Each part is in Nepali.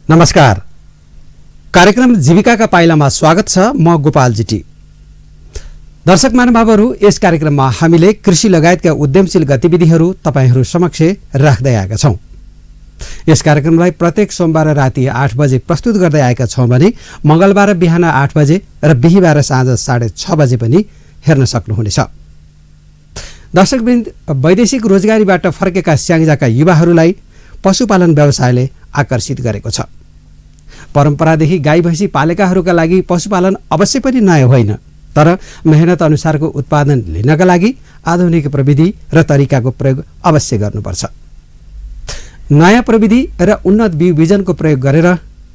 नमस्कार। कार्यक्रम जीविकाका पाइलामा स्वागत छ। म गोपाल जिटी। दर्शक महानुभावहरू, यस कार्यक्रममा हामीले कृषि लगायतका उद्यमशील गतिविधिहरू तपाईहरू समक्ष राख्दै आएका छौं। यस कार्यक्रमलाई प्रत्येक सोमबार राति 8 बजे प्रस्तुत गर्दै आएका छौं भने मंगलबार बिहान 8 बजे र बिहीबार साँझ 6:30 बजे पनि हेर्न सक्नुहुनेछ। दर्शकवृन्द, वैदेशिक रोजगारीबाट फर्केका स्याङ्जाका युवाहरूलाई पशुपालन व्यवसायले आकर्षित गरेको छ। परम्परादेखि गाई भैँसी पालेकाहरूका लागि पशुपालन अवश्य पनि नयाँ होइन, तर मेहनत अनुसारको उत्पादन लिनका लागि आधुनिक प्रविधि र तरिकाको प्रयोग अवश्य गर्नुपर्छ। नयाँ प्रविधि र उन्नत बिउ बिजनको प्रयोग गरेर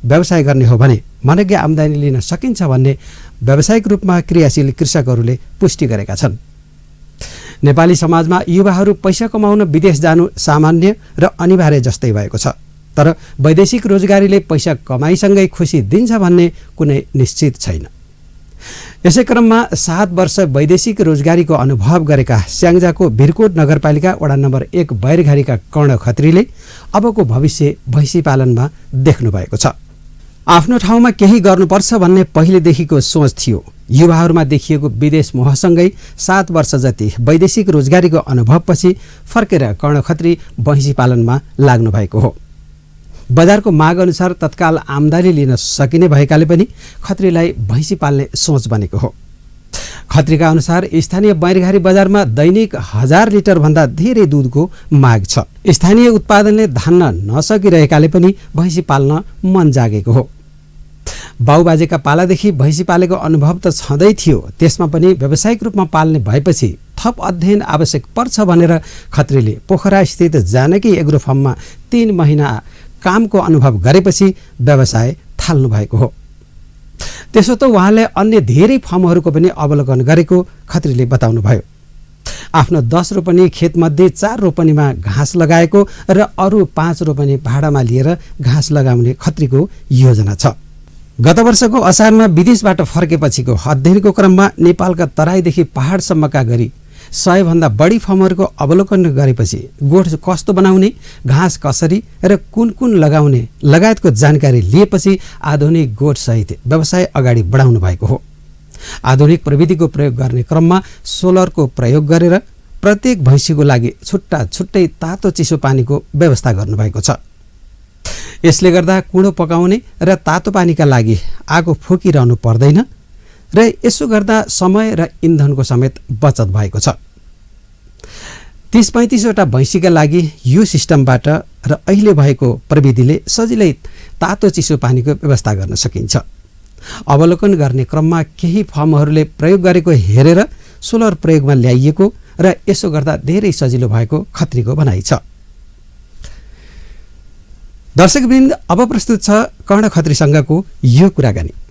व्यवसाय गर्ने हो भने मनज्ञ आम्दानी लिन सकिन्छ भन्ने व्यावसायिक रूपमा क्रियाशील कृषकहरूले पुष्टि गरेका छन्। नेपाली समाजमा युवाहरू पैसा कमाउन विदेश जानु सामान्य र अनिवार्य जस्तै भएको छ, तर वैदेशिक रोजगारीले पैसा कमाइसँगै खुसी दिन्छ भन्ने कुनै निश्चित छैन। यसै क्रममा 7 वर्ष वैदेशिक रोजगारीको अनुभव गरेका स्याङ्जाको भिरकोट नगरपालिका वडा नम्बर 1 बैरघारीका कर्ण खत्रीले अबको भविष्य भैँसी पालनमा देख्नु भएको छ। आफ्नो ठाउँमा केही गर्नुपर्छ भन्ने पहिलेदेखिको सोच थियो। युवाहरूमा देखिएको विदेश मोहसँगै 7 वर्ष जति वैदेशिक रोजगारीको अनुभवपछि फर्केर कर्ण खत्री भैँसी पालनमा लाग्नु भएको हो। बजारको माग अनुसार तत्काल आम्दानी लिन सकिने भएकाले पनि खत्रीलाई भैँसी पाल्ने सोच बनेको हो। खत्रीका अनुसार स्थानीय बैरघारी बजारमा दैनिक 1000 लिटर भन्दा धेरै दुधको माग छ। स्थानीय उत्पादनले धान्न नसकिरहेकाले पनि भैँसी पाल्न मन जागेको हो। बाउबाजेका पालादेखि भैँसी पालेको अनुभव त छँदै थियो, त्यसमा पनि व्यावसायिक रूपमा पाल्ने भएपछि थप अध्ययन आवश्यक पर्छ भनेर खत्रीले पोखरा स्थित जानकी एग्रो फार्ममा 3 महिना कामको अनुभव गरेपछि व्यवसाय थाल्नु भएको हो। त्यसो त उहाँले अन्य धेरै फार्महरूको पनि अवलोकन गरेको खत्रीले बताउनुभयो। आफ्नो 10 रोपनी खेतमध्ये 4 रोपनीमा घाँस लगाएको र अरू 5 रोपनी भाडामा लिएर घाँस लगाउने खत्रीको योजना छ। गत वर्षको असारमा विदेशबाट फर्केपछिको अध्ययनको क्रममा नेपालका तराईदेखि पहाडसम्मका गरी 100 भन्दा बढी फार्महरूको अवलोकन गरेपछि गोठ कस्तो बनाउने, घाँस कसरी र कुन लगाउने लगायतको जानकारी लिएपछि आधुनिक गोठ सहित व्यवसाय अगाडि बढाउनु भएको हो। आधुनिक प्रविधिको प्रयोग गर्ने क्रममा सोलरको प्रयोग गरेर प्रत्येक भैँसीको लागि छुट्टा छुट्टै तातो चिसो पानीको व्यवस्था गर्नुभएको छ। यसले गर्दा कुँडो पकाउने र तातो पानीका लागि आगो फुकिरहनु पर्दैन र यसो गर्दा समय र इन्धनको समेत बचत भएको छ। 30-35 वटा भैँसीका लागि यो सिस्टमबाट र अहिले भएको प्रविधिले सजिलै तातो चिसो पानीको व्यवस्था गर्न सकिन्छ। अवलोकन गर्ने क्रममा केही फार्महरूले प्रयोग गरेको हेरेर सोलर प्रयोगमा ल्याइएको र यसो गर्दा धेरै सजिलो भएको खत्रीको भनाइ छ। दर्शकवृन्द, अब प्रस्तुत छ कर्ण खत्रीसँगको यो कुराकानी।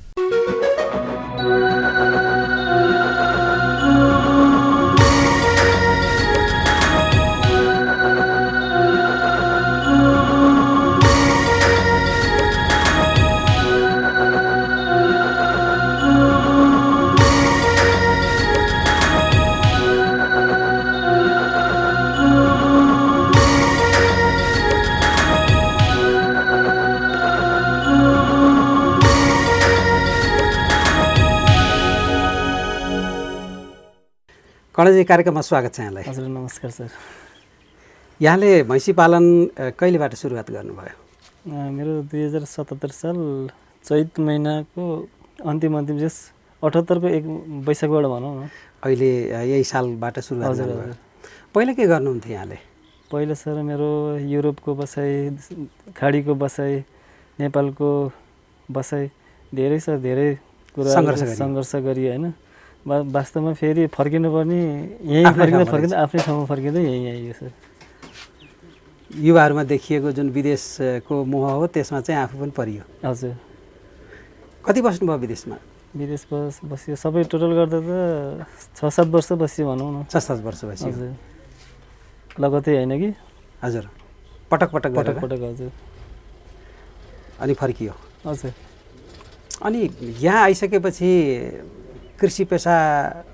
कर्णजी, कार्यक्रममा स्वागत छ यहाँलाई। हजुर, नमस्कार सर। यहाँले भैँसी पालन कहिलेबाट सुरुवात गर्नुभयो? मेरो 2077 साल चैत महिनाको अन्तिम 78को 1 वैशाखबाट भनौँ न। अहिले यही सालबाट सुरुवात गर्नुभयो। पहिला के गर्नुहुन्थ्यो यहाँले? पहिला सर मेरो युरोपको बसाइ, खाडीको बसाइ, नेपालको बसाइ धेरै कुरा सङ्घर्ष गरी होइन। वास्तवमा फेरि फर्किनुपर्ने यहीँ फर्किँदा आफ्नै ठाउँमा फर्किँदै यहीँ आइयो सर। युवाहरूमा देखिएको जुन विदेशको मोह हो त्यसमा चाहिँ आफू पनि परियो। हजुर। कति बस्नुभयो विदेशमा? विदेश बसियो सबै टोटल गर्दा त 6-7 वर्ष बसियो भनौँ न। 6-7 वर्ष बसियो। हजुर, लगतै होइन कि। हजुर, पटक हजुर। अनि फर्कियो। हजुर। अनि यहाँ आइसकेपछि कृषि पेसा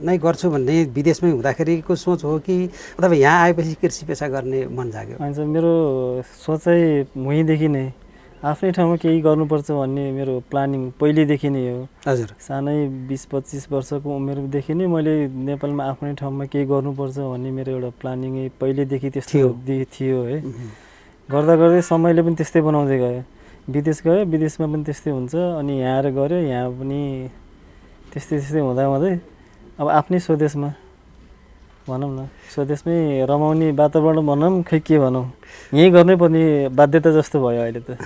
नै गर्छु भन्ने विदेशमै हुँदाखेरिको सोच हो कि अथवा यहाँ आएपछि कृषि पेसा गर्ने मन जाग्यो? हुन्छ, मेरो सोचाइ मुहीँदेखि नै आफ्नै ठाउँमा केही गर्नुपर्छ भन्ने मेरो प्लानिङ पहिल्यैदेखि नै हो। हजुर। सानै 20-25 वर्षको उमेरदेखि नै मैले नेपालमा आफ्नै ठाउँमा केही गर्नुपर्छ भन्ने मेरो एउटा प्लानिङै पहिल्यैदेखि त्यस्तो थियो है। गर्दा गर्दै समयले पनि त्यस्तै बनाउँदै गयो। विदेश गयो, विदेशमा पनि त्यस्तै हुन्छ, अनि यहाँ आएर गऱ्यो, यहाँ पनि त्यस्तै हुँदै अब आफ्नै स्वदेशमा भनौँ न, स्वदेशमै रमाउने वातावरण भनौँ, खै के भनौँ, यहीँ गर्नै पर्ने बाध्यता जस्तो भयो अहिले त।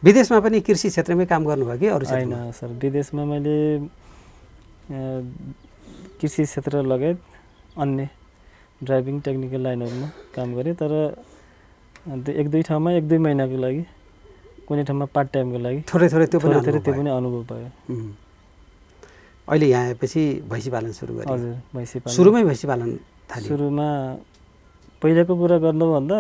विदेशमा पनि कृषि क्षेत्रमै काम गर्नुभयो कि अरू होइन सर, विदेशमा मैले कृषि क्षेत्र लगायत अन्य ड्राइभिङ टेक्निकल लाइनहरूमा काम गरेँ। तर 1-2 ठाउँमा 1-2 महिनाको लागि, कुनै ठाउँमा पार्ट टाइमको लागि थोरै त्यो पनि अनुभव भयो। अहिले यहाँ आएपछि भैँसी पालन सुरु गरेँ। हजुर, भैँसी पालन सुरुमै भैँसी पालन थाल्यो। सुरुमा पहिलाको कुरा गर्नुभन्दा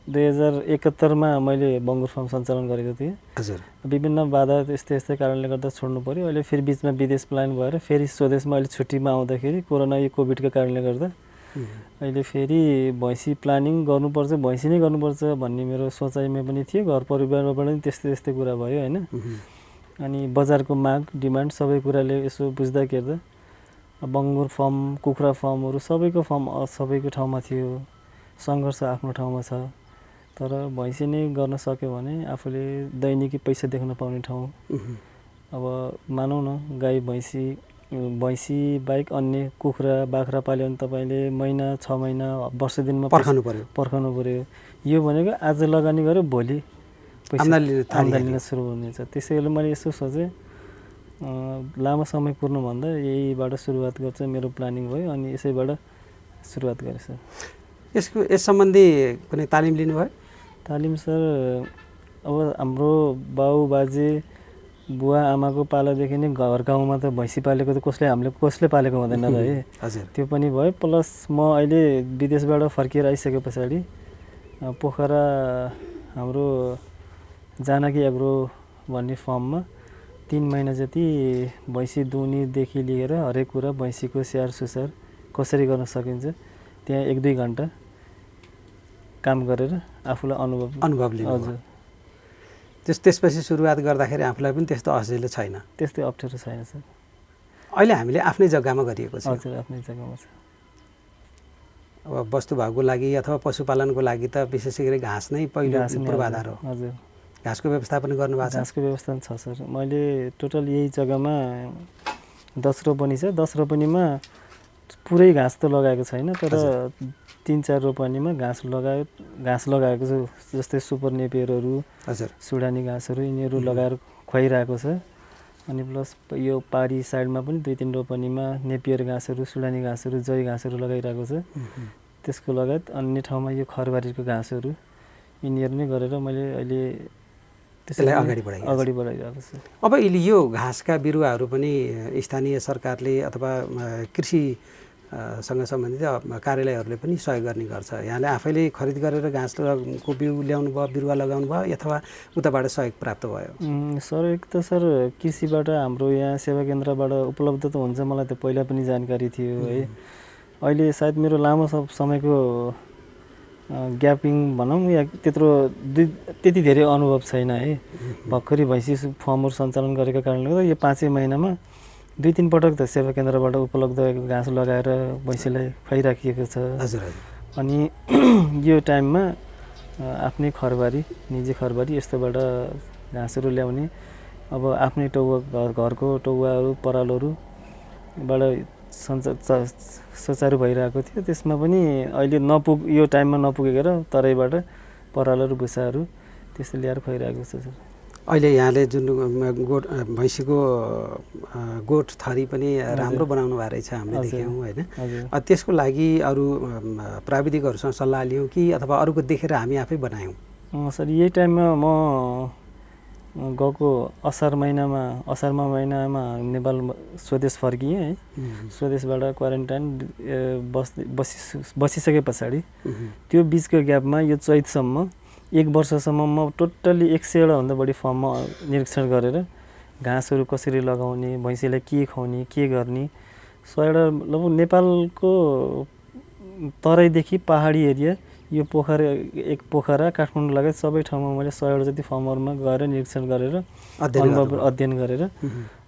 2071मा मैले बङ्गुर फार्म सञ्चालन गरेको थिएँ। हजुर। विभिन्न बाधा यस्तै कारणले गर्दा छोड्नु पर्यो। अहिले फेरि बिचमा विदेश प्लान भएर फेरि स्वदेशमा अहिले छुट्टीमा आउँदाखेरि कोरोना यो कोभिडको कारणले गर्दा अहिले फेरि भैँसी प्लानिङ गर्नुपर्छ, भैँसी नै गर्नुपर्छ भन्ने मेरो सोचाइमा पनि थियो। घर परिवारमा पनि त्यस्तै कुरा भयो होइन। अनि बजारको माग, डिमान्ड सबै कुराले यसो बुझ्दा केर्दा बङ्गुर फार्म, कुखुरा फार्महरू सबैको ठाउँमा थियो। सङ्घर्ष आफ्नो ठाउँमा छ। तर भैँसी नै गर्न सक्यो भने आफूले दैनिकी पैसा देख्न पाउने ठाउँ। अब मानौँ न, गाई भैँसी बाहेक अन्य कुखुरा बाख्रा पाल्यो भने तपाईँले महिना 6 महिना वर्ष दिनमा पर्खाउनु पर्यो। यो भनेको आज लगानी गर्यो भोलि आम्दानी लिन सुरु हुनेछ। त्यसैले मैले यसो सोचेँ, लामो समय कुर्नुभन्दा यहीबाट सुरुवात गर्छ मेरो प्लानिङ भयो। अनि यसैबाट सुरुवात गरेँ सर। यस सम्बन्धी कुनै तालिम लिनुभयो? तालिम सर, अब हाम्रो बाउ बाजे बुवा आमाको पालादेखि नै घर गाउँमा त भैँसी पालेको त कसले पालेको हुँदैन र है। हजुर। त्यो पनि भयो। प्लस म अहिले विदेशबाट फर्किएर आइसके पछाडि पोखरा हाम्रो जानकी एग्रो भन्ने फार्ममा 3 महिना जति भैँसी दुहुनीदेखि लिएर हरेक कुरा भैँसीको स्याहार सुसार कसरी गर्न सकिन्छ त्यहाँ 1-2 घन्टा काम गरेर आफूलाई अनुभव लिनु। हजुर। त्यसपछि सुरुवात गर्दाखेरि आफूलाई पनि त्यस्तो असजिलो छैन? त्यस्तै अप्ठ्यारो छैन सर। अहिले हामीले आफ्नै जग्गामा गरिएको छ। हजुर, आफ्नै जग्गामा छ। अब वस्तुभावको लागि अथवा पशुपालनको लागि त विशेष गरी घाँस नै पहिलो पूर्वाधार हो। हजुर। घाँसको व्यवस्थापन गर्नुभएको छ? घाँसको व्यवस्थापन छ सर। मैले टोटल यही जग्गामा 10 रोपनी छ। 10 रोपनीमा पुरै घाँस त लगाएको छैन, तर 3-4 रोपनीमा घाँस लगाएको छु। जस्तै सुपर नेपियरहरू, हजुर, सुडानी घाँसहरू यिनीहरू लगाएर खुवाइरहेको छ। अनि प्लस यो पारी साइडमा पनि 2-3 रोपनीमा नेपियर घाँसहरू, सुडानी घाँसहरू, जय घाँसहरू लगाइरहेको छ। त्यसको लगायत अन्य ठाउँमा यो खरबारीको घाँसहरू यिनीहरू नै गरेर मैले अहिले त्यसलाई अगाडि बढाइरहेको छु। अब अहिले यो घाँसका बिरुवाहरू पनि स्थानीय सरकारले अथवा कृषि सँग सम्बन्धित कार्यालयहरूले पनि सहयोग गर्ने गर्छ। यहाँले आफैले खरिद गरेर घाँसको बिउ ल्याउनु भयो, बिरुवा लगाउनु भयो, अथवा उताबाट सहयोग प्राप्त भयो? सहयोग त सर कृषिबाट हाम्रो यहाँ सेवा केन्द्रबाट उपलब्ध त हुन्छ, मलाई त पहिला पनि जानकारी थियो है। अहिले सायद मेरो लामो समयको ग्यापिङ भनौँ या त्यति धेरै अनुभव छैन है। भर्खरै भैँसी फार्महरू सञ्चालन गरेको कारणले गर्दा यो 5 महिनामा 2-3 पटक त सेवा केन्द्रबाट उपलब्ध घाँस लगाएर भैँसीलाई खुवाइराखिएको छ। हजुर। अनि यो टाइममा आफ्नै खरबारी, निजी खरबारी यस्तोबाट घाँसहरू ल्याउने, अब आफ्नै घरको टौवाहरू परालहरूबाट सुचारू भइरहेको थियो। त्यसमा पनि अहिले यो टाइममा नपुगेर तराईबाट परालहरू भुसाहरू त्यस्तो ल्याएर खुवाइरहेको छ सर। अहिले यहाँले जुन भैँसीको गोठ थरी पनि राम्रो बनाउनु भएको रहेछ, हामीले देख्यौँ होइन। त्यसको लागि अरू प्राविधिकहरूसँग सल्लाह लियौँ कि अथवा अरूको देखेर हामी आफै बनायौँ? सर यही टाइममा म गएको असार महिनामा नेपाल स्वदेश फर्किएँ है। स्वदेशबाट क्वारेन्टाइन बसिसके पछाडि त्यो बिचको ग्यापमा यो चैतसम्म 1 वर्षसम्म म टोटल्ली 100 भन्दा बढी फार्ममा निरीक्षण गरेर घाँसहरू कसरी लगाउने, भैँसीलाई के खुवाउने, के गर्ने, 100 लगभग नेपालको तराईदेखि पहाडी एरिया यो पोखरा एक पोखरा काठमाडौँ लगायत सबै ठाउँमा मैले 100 जति फार्महरूमा गएर निरीक्षण गरेर अध्ययन गरेर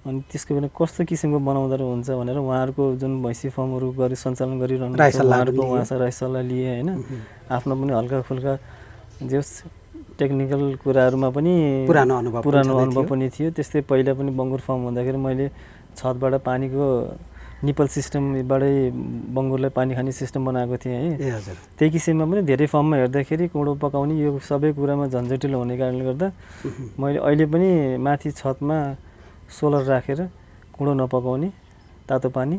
अनि त्यसको पनि कस्तो किसिमको बनाउँदा हुन्छ भनेर उहाँहरूको जुन भैँसी फार्महरू गरी सञ्चालन गरिरहनु उहाँहरूको उहाँसँग राय सल्लाह लिए होइन। आफ्नो पनि हल्का फुल्का जस टेक्निकल कुराहरूमा पनि पुरानो अनुभव पनि थियो। त्यस्तै पहिला पनि बङ्गुर फार्म हुँदाखेरि मैले छतबाट पानीको निपल सिस्टमबाटै बङ्गुरलाई पानी खाने सिस्टम बनाएको थिएँ है। त्यही किसिममा पनि धेरै फार्ममा हेर्दाखेरि कुँडो पकाउने यो सबै कुरामा झन्झटिलो हुने कारणले गर्दा मैले अहिले पनि माथि छतमा सोलर राखेर कुँडो नपकाउने तातो पानी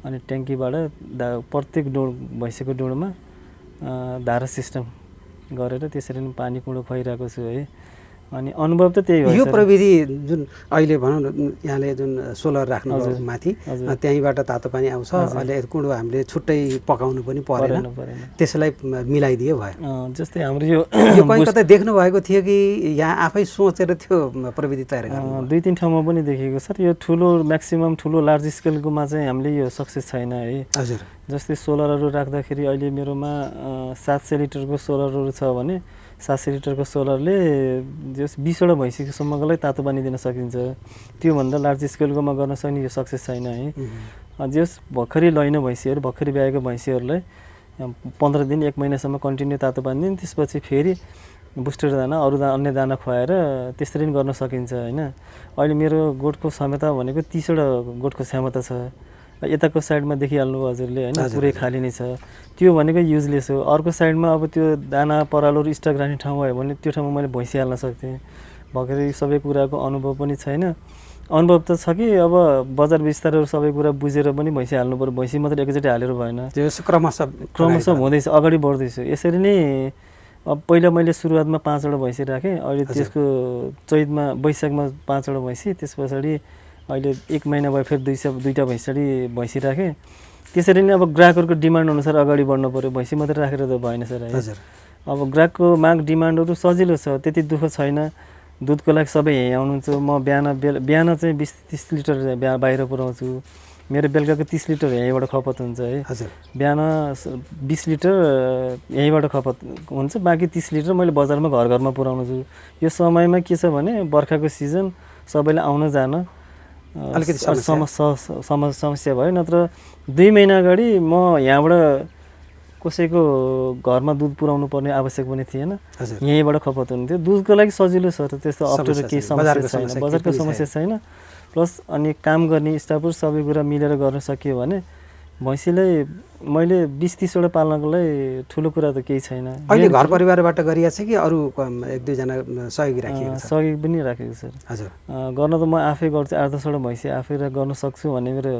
अनि ट्याङ्कीबाट प्रत्येक भैँसीको डुँडोमा धारा सिस्टम गरेर त्यसरी नै पानी कुँडो खुवाइरहेको छु है। अनि अनुभव त त्यही हो। यो प्रविधि जुन अहिले भनौँ न यहाँले जुन सोलर राख्नु माथि त्यहीँबाट तातो पानी आउँछ। अहिले कुँडो हामीले छुट्टै पकाउनु पनि परेन, त्यसलाई मिलाइदियो भयो। जस्तै हाम्रो यो कहीँ कतै देख्नु भएको थियो कि यहाँ आफै सोचेर त्यो प्रविधि तयार गर्नु? 2-3 ठाउँमा पनि देखेको सर। यो ठुलो म्याक्सिमम ठुलो लार्ज स्केलकोमा चाहिँ हामीले यो सक्सेस छैन है। हजुर। जस्तै सोलरहरू राख्दाखेरि अहिले मेरोमा 700 लिटरको सोलरहरू छ भने 700 लिटरको सोलरले जस 20वटा भैँसीसम्मकोलाई तातो पानी दिन सकिन्छ। त्योभन्दा लार्ज स्केलकोमा गर्न सक्ने यो सक्सेस छैन है। जस भर्खरै लैनो भैँसीहरू भर्खरै ब्याएको भैँसीहरूलाई 15 दिन 1 महिनासम्म कन्टिन्यू तातो पानी दिने, त्यसपछि फेरि बुस्टर दाना अरू अन्य दाना खुवाएर त्यसरी पनि गर्न सकिन्छ होइन। अहिले मेरो गोठको क्षमता भनेको 30वटा गोठको क्षमता छ। यताको साइडमा देखिहाल्नु हजुरले होइन, पुरै खाली नै छ। त्यो भनेको युजलेस हो। अर्को साइडमा अब त्यो दाना परालोहरू स्टक राख्ने ठाउँ भयो भने त्यो ठाउँमा मैले भैँसी हाल्न सक्थेँ। भर्खरै सबै कुराको अनुभव पनि छैन। अनुभव त छ कि अब बजार विस्तारहरू सबै कुरा बुझेर पनि भैँसी हाल्नु पर्यो। भैँसी मात्रै एकैचोटि हालेर भएन, त्यो क्रमशः हुँदैछ, अगाडि बढ्दैछु। यसरी नै अब पहिला मैले सुरुवातमा 5वटा भैँसी राखेँ। अहिले त्यसको चैतमा वैशाखमा 5वटा भैँसी, त्यस पछाडि अहिले 1 महिना भयो फेरि 2टा भैँसी राखेँ। त्यसरी नै अब ग्राहकहरूको डिमान्ड अनुसार अगाडि बढ्नु पऱ्यो। भैँसी मात्रै राखेर त भएन सर है। अब ग्राहकको माग डिमान्डहरू सजिलो छ, त्यति दुःख छैन। दुधको लागि सबै यहीँ आउनुहुन्छ। म बिहान चाहिँ 20-30 लिटर बाहिर पुऱ्याउँछु। मेरो बेलुकाको 30 लिटर यहीँबाट खपत हुन्छ है। बिहान 20 लिटर यहीँबाट खपत हुन्छ, बाँकी 30 लिटर मैले बजारमा घर घरमा पुऱ्याउनु छु। यो समयमा के छ भने बर्खाको सिजन, सबैले आउन जान अलिकति समस्या भयो। नत्र 2 महिना अगाडि म यहाँबाट कसैको घरमा दुध पुऱ्याउनु पर्ने आवश्यक पनि थिएन, यहीँबाट खपत हुन्थ्यो। दुधको लागि सजिलो छ, त्यस्तो अप्ठ्यारो केही समस्या छैन, बजारको समस्या छैन। प्लस अनि काम गर्ने स्टाफहरू सबै कुरा मिलेर गर्न सकियो भने भैँसीलाई मैले 20-30वटा पाल्नको लागि ठुलो कुरा त केही छैन। अहिले घर परिवारबाट गरिएको छ कि अरू 1-2 जना सहयोगी राखिएको छ? सहयोगी पनि राखेको सर। हजुर। गर्न त म आफै गर्छु। 8-10वटा भैँसी आफै गर्न सक्छु भन्ने मेरो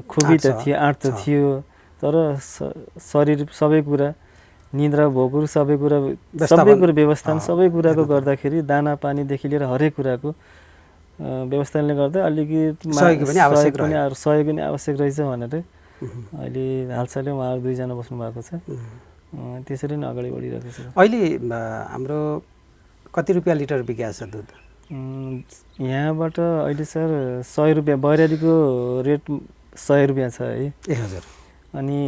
खुबी त थियो, आँट त थियो। तर शरीर सबै कुरा, निद्रा भोकहरू सबै कुरा व्यवस्थान सबै कुराको गर्दाखेरि दाना पानीदेखि लिएर हरेक कुराको व्यवस्थाले गर्दा अलिकति सहयोग पनि आवश्यक रहेछ भनेर अहिले हालसालै उहाँहरू 2 जना बस्नु भएको छ। त्यसरी नै अगाडि बढिरहेको छ। अहिले हाम्रो कति रुपियाँ लिटर बिकेको छ दुध यहाँबाट? अहिले सर 100 रुपियाँ, बैरालीको रेट 100 रुपियाँ छ है। हजुर। अनि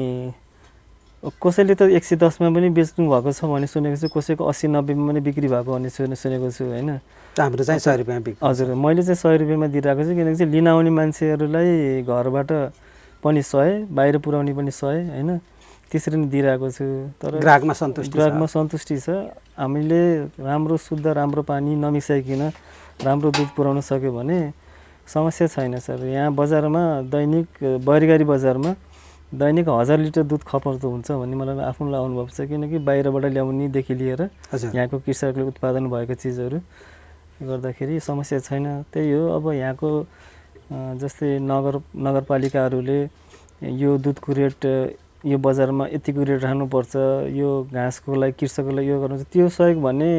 कसैले त 110मा पनि बेच्नु भएको छ भन्ने सुनेको छु, कसैको 80-90मा पनि बिक्री भएको भन्ने सुनेको छु होइन। हाम्रो चाहिँ 100 रुपियाँ बिक्री। हजुर, मैले चाहिँ 100 रुपियाँमा दिइरहेको छु, किनकि चाहिँ लिन आउने मान्छेहरूलाई घरबाट पनि 100, बाहिर पुऱ्याउने पनि 100 होइन, त्यसरी नै दिइरहेको छु। तर ग्राहकमा सन्तुष्टि छ। हामीले राम्रो शुद्ध राम्रो पानी नमिसाइकन राम्रो दुध पुऱ्याउन सक्यो भने समस्या छैन सर। यहाँ बजारमा दैनिक बैरगारी बजारमा दैनिक 1000 लिटर दुध खपत हुन्छ भन्ने मलाई आफ्नो अनुभव छ, किनकि बाहिरबाट ल्याउनेदेखि लिएर यहाँको कृषकले उत्पादन भएको चिजहरू गर्दाखेरि समस्या छैन। त्यही हो, अब यहाँको जस्तै नगरपालिकाहरूले यो दुधको रेट यो बजारमा यतिको रेट राख्नुपर्छ, यो घाँसको लागि कृषकलाई यो गर्नु, त्यो सहयोग भने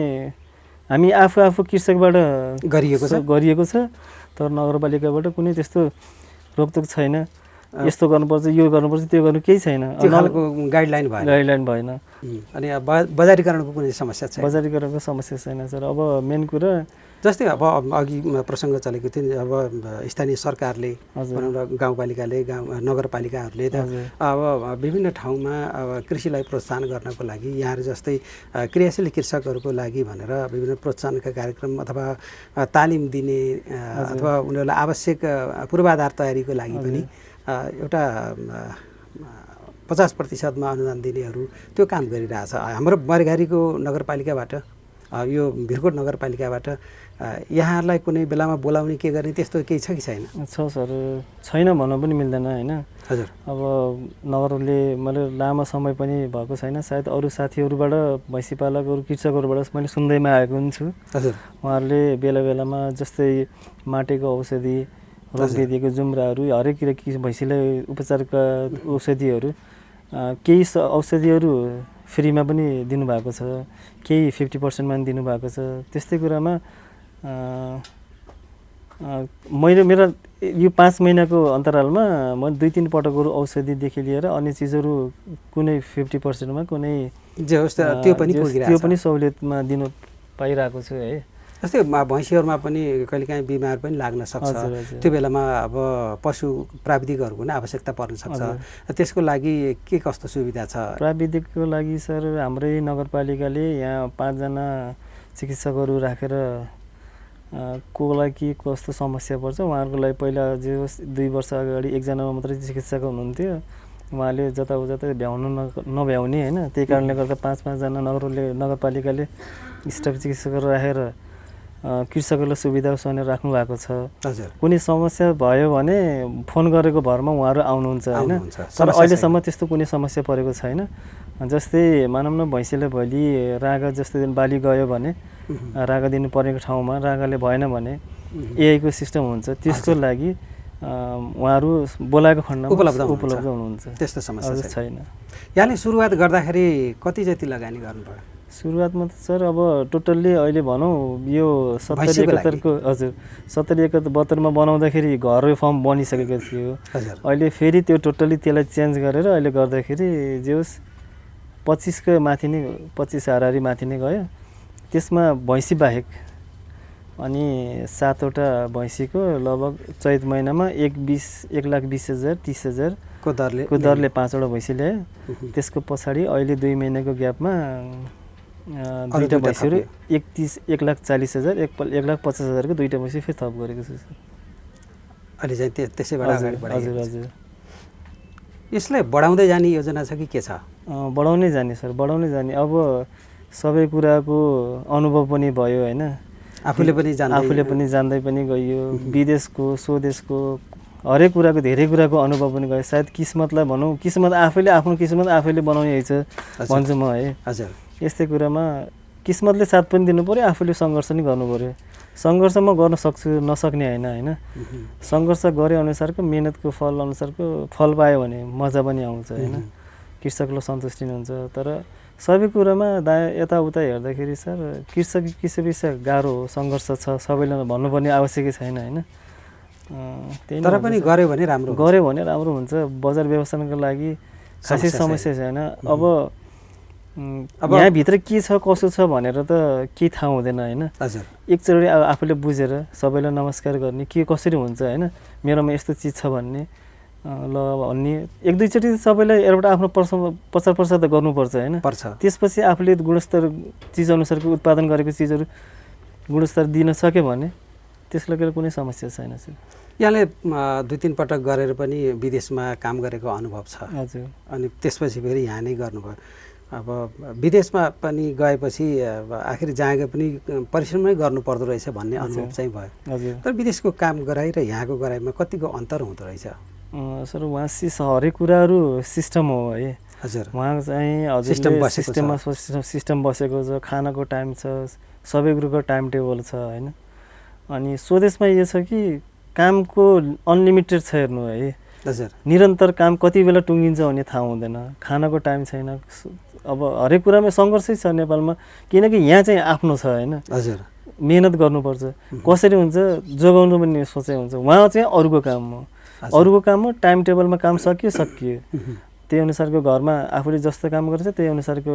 हामी आफू कृषकबाट गरिएको छ। तर नगरपालिकाबाट कुनै त्यस्तो रोकटोक छैन, यस्तो गर्नुपर्छ, यो गर्नुपर्छ, त्यो गर्नु केही छैन, गाइडलाइन भएन। अनि अब बजारीकरणको कुनै समस्या छैन? बजारीकरणको समस्या छैन सर। अब मेन कुरा जस्तै अब अघि प्रसङ्ग चलेको थियो, अब स्थानीय सरकारले भनौँ न, गाउँपालिकाले, नगरपालिकाहरूले त अब विभिन्न ठाउँमा अब कृषिलाई प्रोत्साहन गर्नको लागि यहाँहरू जस्तै क्रियाशील कृषकहरूको लागि भनेर विभिन्न प्रोत्साहनका कार्यक्रम अथवा तालिम दिने अथवा उनीहरूलाई आवश्यक पूर्वाधार तयारीको लागि पनि एउटा 50% अनुदान दिनेहरू त्यो काम गरिरहेछ। हाम्रो मरेघारीको नगरपालिकाबाट, यो भिरकोट नगरपालिकाबाट यहाँहरूलाई कुनै बेलामा बोलाउने के गर्ने त्यस्तो केही छ कि छैन? छ सर, छैन भन्न पनि मिल्दैन होइन। हजुर। अब नगरले मैले लामो समय पनि भएको छैन, सायद अरू साथीहरूबाट, भैँसी पालक, अरू कृषकहरूबाट मैले सुन्दैमा आएको हुन्छु। हजुर। उहाँहरूले बेला बेलामा जस्तै माटेको औषधि, रोगले दिएको जुम्राहरू, हरेक भैँसीलाई उपचारका औषधिहरू, केही औषधिहरू फ्रीमा पनि दिनुभएको छ, केही 50% मा पनि दिनुभएको छ। त्यस्तै कुरामा मैले मेरो यो 5 महिनाको अन्तरालमा मैले 2-3 पटकहरू औषधिदेखि लिएर अन्य चिजहरू कुनै 50% मा, कुनै जे होस् त्यो पनि सहुलियतमा दिनु पाइरहेको छु है। जस्तै भैँसीहरूमा पनि कहिलेकाहीँ बिमार पनि लाग्न सक्छ, त्यो बेलामा अब पशु प्राविधिकहरूको पनि आवश्यकता पर्न सक्छ, त्यसको लागि के कस्तो सुविधा छ? प्राविधिकको लागि सर हाम्रै नगरपालिकाले यहाँ 5 जना चिकित्सकहरू राखेर कोलाई के कस्तो समस्या पर्छ उहाँहरूको लागि पहिला जे होस् 2 वर्ष अगाडि 1 जना मात्रै चिकित्सक हुनुहुन्थ्यो, उहाँले जताउता भ्याउनु नभ्याउने होइन। त्यही कारणले गर्दा 5-5 जना नगरपालिकाले स्टाफ चिकित्सकहरू राखेर कृषकहरूलाई सुविधा भनेर राख्नु भएको छ। कुनै समस्या भयो भने फोन गरेको भरमा उहाँहरू आउनुहुन्छ होइन। तर अहिलेसम्म त्यस्तो कुनै समस्या परेको छैन। जस्तै मानौँ न भैँसीले भोलि रागा जस्तै दिन बाली गयो भने रागा दिनु परेको ठाउँमा रागाले भएन भने एआईको सिस्टम हुन्छ, त्यसको लागि उहाँहरू बोलाएको खण्डमा उपलब्ध हुनुहुन्छ। त्यस्तो समस्या छैन। यहाँले सुरुवात गर्दाखेरि कति जति लगानी गर्नुभयो? सुरुवातमा त सर अब टोटल्ली अहिले भनौँ यो 70-71 को हजुर 70-71 बनाउँदाखेरि घरै फर्म बनिसकेको थियो। अहिले फेरि त्यो टोटल्ली त्यसलाई चेन्ज गरेर अहिले गर्दाखेरि जे होस् 25 को माथि नै 25 हाराहारी माथि नै गयो। त्यसमा भैँसी बाहेक अनि 7 वटा भैँसीको लगभग चैत महिनामा 1,20,000 30,000 को दरले 5 वटा भैँसी ल्यायो। त्यसको पछाडि अहिले 2 महिनाको ग्यापमा 2टा भैँसीहरू 1,40,000 1,50,000 को 2टा भैँसी फेरि थप गरेको छु सर। अहिले चाहिँ त्यसैबाट अगाडि बढाइएको छ। हजुर हजुर। यसलाई बढाउँदै जाने योजना छ कि के छ? बढाउनै जाने सर, बढाउनै जाने। अब सबै कुराको अनुभव पनि भयो होइन, आफूले पनि जान्दै पनि गयो, विदेशको स्वदेशको हरेक कुराको धेरै कुराको अनुभव पनि गयो। सायद किस्मतलाई भनौँ, किस्मत आफैले आफ्नो किस्मत आफैले बनाउने रहेछ भन्छु म है। हजुर। यस्तै कुरामा किस्मतले साथ पनि दिनु पऱ्यो, आफूले सङ्घर्ष पनि गर्नु पऱ्यो। सङ्घर्ष म गर्न सक्छु नसक्ने होइन होइन, सङ्घर्ष गरे अनुसारको मेहनतको फल अनुसारको फल पायो भने मजा पनि आउँछ होइन, कृषकलाई सन्तुष्टि हुन्छ। तर सबै कुरामा यताउता हेर्दाखेरि सर कृषक गाह्रो हो, सङ्घर्ष छ, सबैले भन्नुपर्ने आवश्यकै छैन होइन। तर पनि गऱ्यो भने राम्रो हुन्छ। बजार व्यवस्थापनको लागि खासै समस्या छैन। अब यहाँभित्र के छ कसो छ भनेर त केही थाहा हुँदैन होइन। एकचोटि आफूले बुझेर सबैलाई नमस्कार गर्ने के कसरी हुन्छ होइन, मेरोमा यस्तो चिज छ भन्ने ल भन्ने 1-2 चोटि सबैलाई एउटा आफ्नो प्रचार त गर्नुपर्छ होइन। त्यसपछि आफूले गुणस्तर चिज अनुसारको उत्पादन गरेको चिजहरू गुणस्तर दिन सक्यो भने त्यसलाई कुनै समस्या छैन सर। यहाँले 2-3 पटक गरेर पनि विदेशमा काम गरेको अनुभव छ। हजुर। अनि त्यसपछि फेरि यहाँ नै गर्नुभयो। अब विदेशमा पनि गएपछि आखिर जहाँ पनि परिश्रमै गर्नुपर्दो रहेछ भन्ने अनुभव चाहिँ भयो। हजुर। तर विदेशको काम गराइ र यहाँको गराइमा कतिको अन्तर हुँदो रहेछ? सर उहाँ हरेक कुराहरू सिस्टम हो है। हजुर। उहाँ चाहिँ सिस्टम बसेको छ, खानाको टाइम छ, सबै कुरोको टाइम टेबल छ होइन। अनि स्वदेशमा यो छ कि कामको अनलिमिटेड छ हेर्नु है। हजुर। निरन्तर काम कति बेला टुङ्गिन्छ भन्ने थाहा हुँदैन, खानाको टाइम छैन। अब हरेक कुरामा सङ्घर्षै छ नेपालमा, किनकि यहाँ चाहिँ आफ्नो छ होइन। हजुर। मेहनत गर्नुपर्छ, कसरी हुन्छ जोगाउनु पनि सोचाइ हुन्छ। उहाँ चाहिँ अरूको काम हो, टाइम टेबलमा काम सकियो। त्यही अनुसारको घरमा आफूले जस्तो काम गर्छ त्यही अनुसारको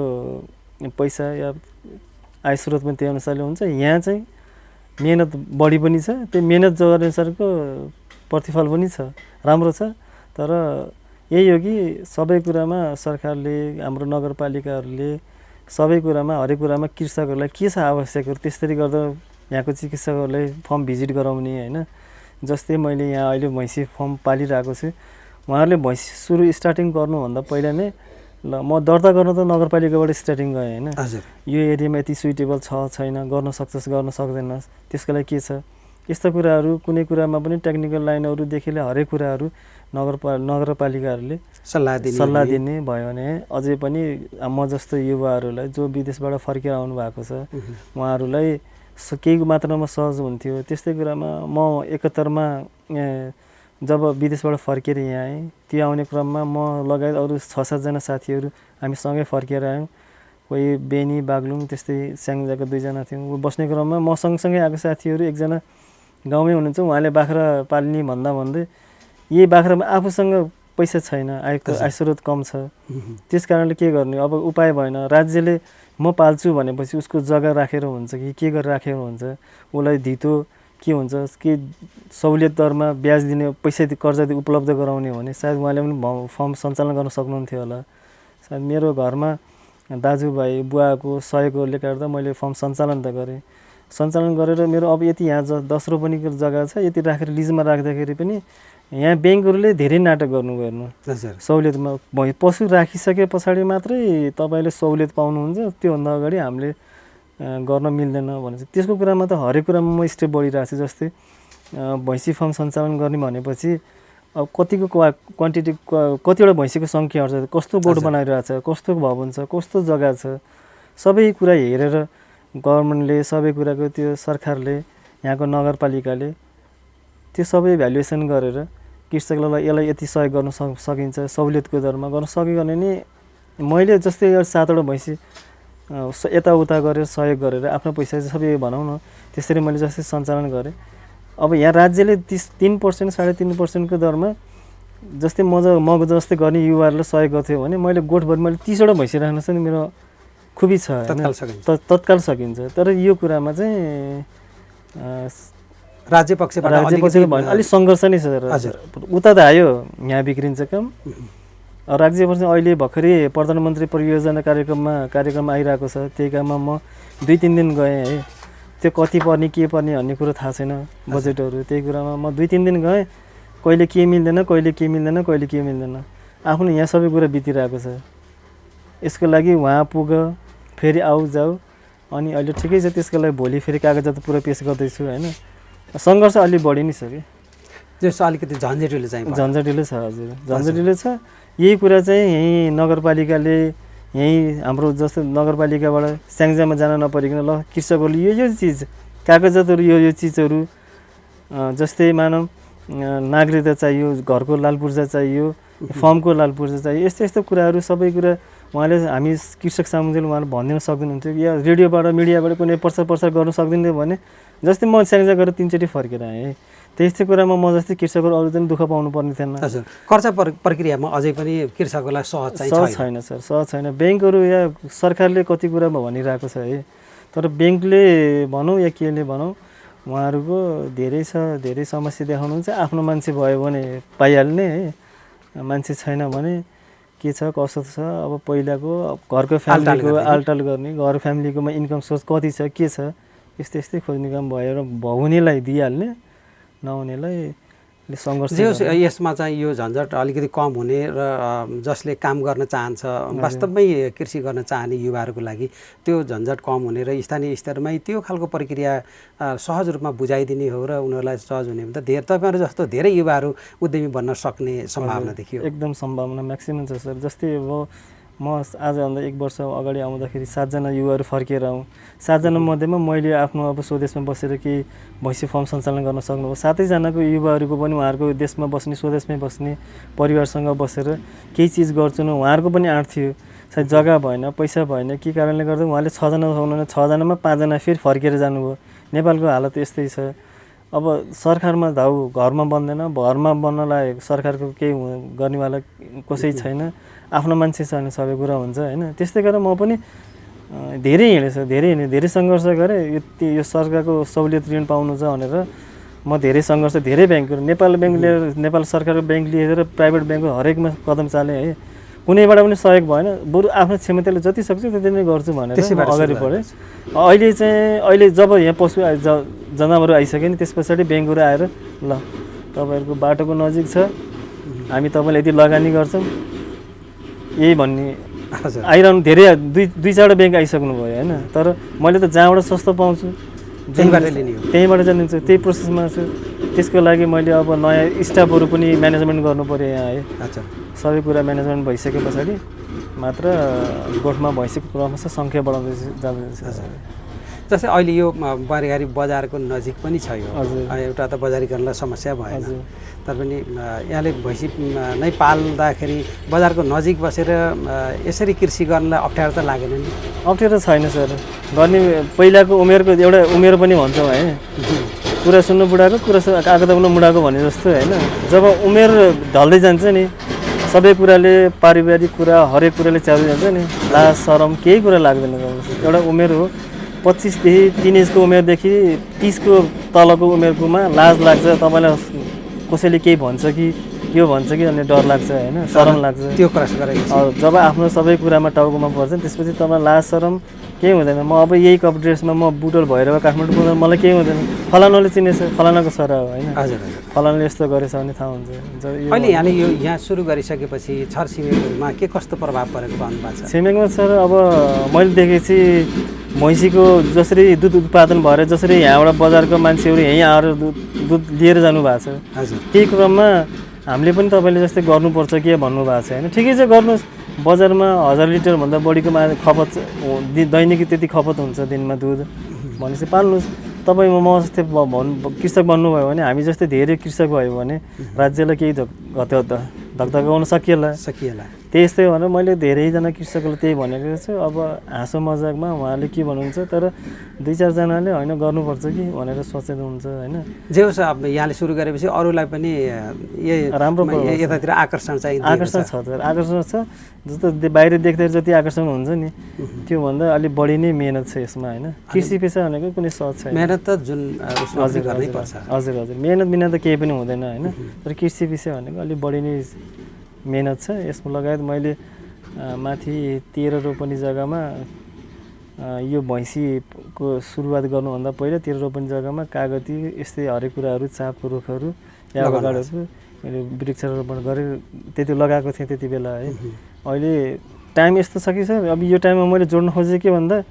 पैसा या आय स्रोत पनि त्यही अनुसारले हुन्छ। यहाँ चाहिँ मेहनत बढी पनि छ, त्यही मेहनत गर्ने अनुसारको प्रतिफल पनि छ, राम्रो छ। तर यही हो कि सबै कुरामा सरकारले, हाम्रो नगरपालिकाहरूले सबै कुरामा, हरेक कुरामा कृषकहरूलाई के छ आवश्यकहरू त्यसरी गर्दा यहाँको चिकित्सकहरूलाई फर्म भिजिट गराउने होइन। जस्तै मैले यहाँ अहिले भैँसी फर्म पालिरहेको छु, उहाँहरूले भैँसी सुरु स्टार्टिङ गर्नुभन्दा पहिला नै ल म दर्ता गर्न त नगरपालिकाबाट स्टार्टिङ गएँ होइन। यो एरियामा यति सुइटेबल छ छैन, गर्न सक्छस् गर्न सक्दैनस्, त्यसको लागि के छ, यस्ता कुराहरू कुनै कुरामा पनि टेक्निकल लाइनहरूदेखि लिएर हरेक कुराहरू नगरपालिकाहरूले सल्लाह दिने भयो भने अझै पनि म जस्तो युवाहरूलाई जो विदेशबाट फर्केर आउनु भएको छ उहाँहरूलाई केही मात्रामा सहज हुन्थ्यो। त्यस्तै कुरामा म एकहत्तरमा जब विदेशबाट फर्केर यहाँ आएँ, त्यो आउने क्रममा म लगायत अरू 6-7 जना साथीहरू हामी सँगै फर्केर आयौँ। कोही बेनी बागलुङ त्यस्तै स्याङ्जाका 2 जना थियौँ। बस्ने क्रममा म सँगसँगै आएको साथीहरू एकजना गाउँमै हुनुहुन्छ, उहाँले बाख्रा पाल्ने भन्दै यही बाख्रामा आफूसँग पैसा छैन, आय स्रोत कम छ, त्यस कारणले के गर्ने, अब उपाय भएन। राज्यले म पाल्छु भनेपछि उसको जग्गा राखेर हुन्छ कि के गरेर राखेर हुन्छ, उसलाई धितो के हुन्छ कि सहुलियत दरमा ब्याज दिने पैसा कर्जा उपलब्ध गराउने हो भने सायद उहाँले पनि फर्म सञ्चालन गर्न सक्नुहुन्थ्यो होला। सायद मेरो घरमा दाजुभाइ बुवाको सहयोगले गर्दा मैले फर्म सञ्चालन त गरेँ। सञ्चालन गरेर मेरो अब यति यहाँ 10 रोपनीको जग्गा छ, यति राखेर लिजमा राख्दाखेरि पनि यहाँ ब्याङ्कहरूले धेरै नाटक गर्नु सहुलियतमा। पशु राखिसके पछाडि मात्रै तपाईँले सहुलियत पाउनुहुन्छ, त्योभन्दा अगाडि हामीले गर्न मिल्दैन भनेपछि त्यसको कुरामा त हरेक कुरामा म स्टेप बढिरहेको छु। जस्तै भैँसी फार्म सञ्चालन गर्ने भनेपछि अब कतिको क्वान्टिटी, कतिवटा भैँसीको सङ्ख्या छ, कस्तो गोठ बनाइरहेछ, कस्तो भवन छ, कस्तो जग्गा छ, सबै कुरा हेरेर गभर्मेन्टले सबै कुराको त्यो सरकारले यहाँको नगरपालिकाले त्यो सबै भ्यालुएसन गरेर कृषकलाई यसलाई यति सहयोग गर्न सकिन्छ सहुलियतको दरमा गर्न सक्यो भने नि मैले जस्तै 7वटा भैँसी यताउता गरेर सहयोग गरेर आफ्नो पैसा सबै भनौँ न त्यसरी मैले जस्तै सञ्चालन गरेँ। अब यहाँ राज्यले 3% 3.5% को दरमा जस्तै म जस्तै गर्ने युवाहरूलाई सहयोग गर्थ्यो भने मैले गोठभरि मैले 30वटा भैँसी राख्न चाहिँ मेरो खुबी छ, तत्काल सकिन्छ। तर यो कुरामा चाहिँ राज्य पक्षबाट भयो अलिक सङ्घर्ष नै छ। उता त आयो यहाँ बिग्रिन्छ काम। राज्य पक्ष अहिले भर्खरै प्रधानमन्त्री परियोजना कार्यक्रम आइरहेको छ, त्यही काममा म 2-3 दिन गएँ है। त्यो कति पर्ने के पर्ने भन्ने कुरो थाहा छैन, बजेटहरू, त्यही कुरामा म 2-3 दिन गएँ। कहिले के मिल्दैन, कहिले के मिल्दैन, कहिले के मिल्दैन, आफ्नो यहाँ सबै कुरा बितिरहेको छ। यसको लागि उहाँ पुग फेरि आऊ जाऊ, अनि अहिले ठिकै छ। त्यसको लागि भोलि फेरि कागजात पुरा पेस गर्दैछु होइन। सङ्घर्ष अलि बढी नै छ कि जस्तो अलिकति झन्झटिलो छ। हजुर झन्झटिलो छ। यही कुरा चाहिँ यहीँ नगरपालिकाले, यहीँ हाम्रो जस्तो नगरपालिकाबाट स्याङ्जामा जान नपरिकन ल कृषकहरूले यो चिज कागजातहरू यो चिजहरू जस्तै मानव नागरिकता चाहियो, घरको लाल पूर्जा चाहियो, फर्मको लाल पूर्जा चाहियो, यस्तो कुराहरू सबै कुरा उहाँले हामी कृषक सामुदायिक उहाँले भनिदिन सक्नुहुन्थ्यो। या रेडियोबाट मिडियाबाट कुनै प्रचार गर्न सक्दिनथ्यो भने जस्तै म स्याङ्जा गरेर 3 चोटि फर्केर आएँ। त्यस्तै कुरामा म जस्तै कृषकहरू अरू चाहिँ दुःख पाउनु पर्ने थिएन। हजुर कर्जा प्रक्रियामा अझै पनि कृषकहरूलाई सहज छैन सर, सहज छैन। ब्याङ्कहरू या सरकारले कति कुरामा भनिरहेको छ है, तर ब्याङ्कले भनौँ या केले भनौँ उहाँहरूको धेरै समस्या देखाउनुहुन्छ। आफ्नो मान्छे भयो भने पाइहाल्ने है, मान्छे छैन भने के छ कसो छ। अब पहिलाको घरको फ्यामिलीको आलटाल गर्ने, घर फ्यामिलीकोमा इन्कम सोर्स कति छ के छ, यस्तै खोज्ने काम भएर हुनेलाई दिइहाल्ने, नहुनेलाई सङ्घर्ष। यसमा चाहिँ यो झन्झट अलिकति कम हुने र जसले काम गर्न चाहन्छ, वास्तवमै कृषि गर्न चाहने युवाहरूको लागि त्यो झन्झट कम हुने र स्थानीय स्तरमै त्यो खालको प्रक्रिया सहज रूपमा बुझाइदिने हो र उनीहरूलाई सहज हुने भने त तपाईँहरू जस्तो धेरै युवाहरू उद्यमी बन्न सक्ने सम्भावना देखियो। एकदम सम्भावना म्याक्सिमम छ सर। जस्तै अब म आजभन्दा 1 वर्ष अगाडि आउँदाखेरि 7 जना युवाहरू फर्केर आउँ। 7 जना मध्येमा मैले आफ्नो अब स्वदेशमा बसेर केही भैँसी फार्म सञ्चालन गर्न सक्नुभयो। 7 जनाको युवाहरूको पनि उहाँहरूको देशमा बस्ने, स्वदेशमै बस्ने परिवारसँग बसेर केही चिज गर्छु न उहाँहरूको पनि आँट थियो। सायद जग्गा भएन, पैसा भएन, के कारणले गर्दा उहाँले 6 जना हुनुहुन्न, 6 जनामा 5 जना फेरि फर्केर जानुभयो। नेपालको हालत यस्तै छ। अब सरकारमा धाउ घरमा बन्दैन, घरमा बन्नलाई सरकारको केही गर्नेवाला कसै छैन, आफ्नो मान्छे छ भने सबै कुरा हुन्छ होइन। त्यस्तै गरेर म पनि धेरै हिँडेँ, धेरै सङ्घर्ष गरेँ। यो सरकारको सहुलियत ऋण पाउनु छ भनेर म धेरै सङ्घर्ष, धेरै ब्याङ्कहरू, नेपाल ब्याङ्क लिएर, नेपाल सरकारको ब्याङ्क लिएर प्राइभेट ब्याङ्कको हरेकमा कदम चालेँ है। कुनैबाट पनि सहयोग भएन, बरु आफ्नो क्षमताले जति सक्छु त्यति नै गर्छु भनेर अगाडि बढेँ। अहिले जब यहाँ पशु जनावरहरू आइसक्यो नि, त्यस पछाडि ब्याङ्कहरू आएर ल तपाईँहरूको बाटोको नजिक छ, हामी तपाईँलाई यति लगानी गर्छौँ यही भन्ने आइरहनु। धेरै दुई चारवटा ब्याङ्क आइसक्नु भयो होइन। तर मैले त जहाँबाट सस्तो पाउँछु त्यहीँबाट जानिन्छ, त्यही प्रोसेसमा छु। त्यसको लागि मैले अब नयाँ स्टाफहरू पनि म्यानेजमेन्ट गर्नु पऱ्यो यहाँ है। सबै कुरा म्यानेजमेन्ट भइसके पछाडि मात्र गोठमा भैँसीको क्रमशः सङ्ख्या बढाउँदै जाँदैछ। जस्तै अहिले यो बरेघारी बजारको नजिक पनि छ यो, एउटा त बजारीकरणलाई समस्या भएन, तर पनि यहाँले भैँसी नै पाल्दाखेरि बजारको नजिक बसेर यसरी कृषि गर्नलाई अप्ठ्यारो त लागेन नि? अप्ठ्यारो छैन सर, गर्ने पहिलाको उमेरको एउटा उमेर पनि भन्छौँ है, कुरा सुन्नु बुढाको, कुरा कागज बनाउनु बुढाको भने जस्तो होइन। जब उमेर ढल्दै जान्छ नि, सबै कुराले, पारिवारिक कुरा हरेक कुराले च्याल्दै जान्छ नि, लाज सरम केही कुरा लाग्दैन। एउटा उमेर हो, 25देखि टिनेजको उमेरदेखि 30को तलको उमेरकोमा लाज लाग्छ, तपाईँलाई कसैले केही भन्छ कि यो भन्छ कि भन्ने डर लाग्छ होइन, शरम लाग्छ। त्यो क्रस गरेको जब आफ्नो सबै कुरामा टाउकोमा पर्छ त्यसपछि तपाईँ लाज शरम केही हुँदैन। म अब यही कप ड्रेसमा म बुटोल भएर काठमाडौँ पुग्दा मलाई केही हुँदैन, फलानाले चिनेछ, फलानाको छोरा हो होइन, फलानाले यस्तो गरेछ भने थाहा हुन्छ। अहिले यहाँले यो यहाँ सुरु गरिसकेपछि छरछिमेकीहरूमा के कस्तो प्रभाव परेको भन्नुभएको छ? छिमेकमा सर अब मैले देखेपछि भैँसीको जसरी दुध उत्पादन भएर जसरी यहाँबाट बजारको मान्छेहरू यहीँ आएर दुध लिएर जानुभएको छ, त्यही क्रममा हामीले पनि तपाईँले जस्तै गर्नुपर्छ के भन्नुभएको छ होइन। ठिकै छ, गर्नुहोस्। बजारमा 1000 लिटरभन्दा बढीको खपत दैनिक त्यति खपत हुन्छ दिनमा दुध भनेपछि पाल्नुहोस्। तपाईँ म जस्तै कृषक बन्नुभयो भने, हामी जस्तै धेरै कृषक भयो भने राज्यलाई केही धक्का गाउन सकिएला। त्यस्तै भनेर मैले धेरैजना कृषकलाई त्यही भनेको छु। अब हाँसो मजाकमा उहाँले के भन्नुहुन्छ, तर 2-4जनाले होइन गर्नुपर्छ कि भनेर सोचेको हुन्छ होइन। जे होस्, अब यहाँले सुरु गरेपछि अरूलाई पनि राम्रो यतातिर आकर्षण चाहिँ आकर्षण छ सर, आकर्षण छ। जस्तो बाहिर देख्दाखेरि जति आकर्षण हुन्छ नि, त्योभन्दा अलिक बढी नै मेहनत छ यसमा होइन। कृषि पेसा भनेको कुनै सहज छैन, मेहनत त जुन गर्नै पर्छ। हजुर, मेहनत बिना त केही पनि हुँदैन होइन। तर कृषि पेसा भनेको अलिक बढी नै मेहनत छ यसमा। लगायत मैले माथि 13 रोपनी जग्गामा यो भैँसीको सुरुवात गर्नुभन्दा पहिला 13 रोपनी जग्गामा कागती यस्तै हरेक कुराहरू, चापको रुखहरू, एभोकाडोहरू मैले वृक्षारोपण गरेर त्यति लगाएको थिएँ त्यति बेला है। अहिले टाइम यस्तो छ कि सर, अब यो टाइममा मैले जोड्न खोजेँ के भन्दा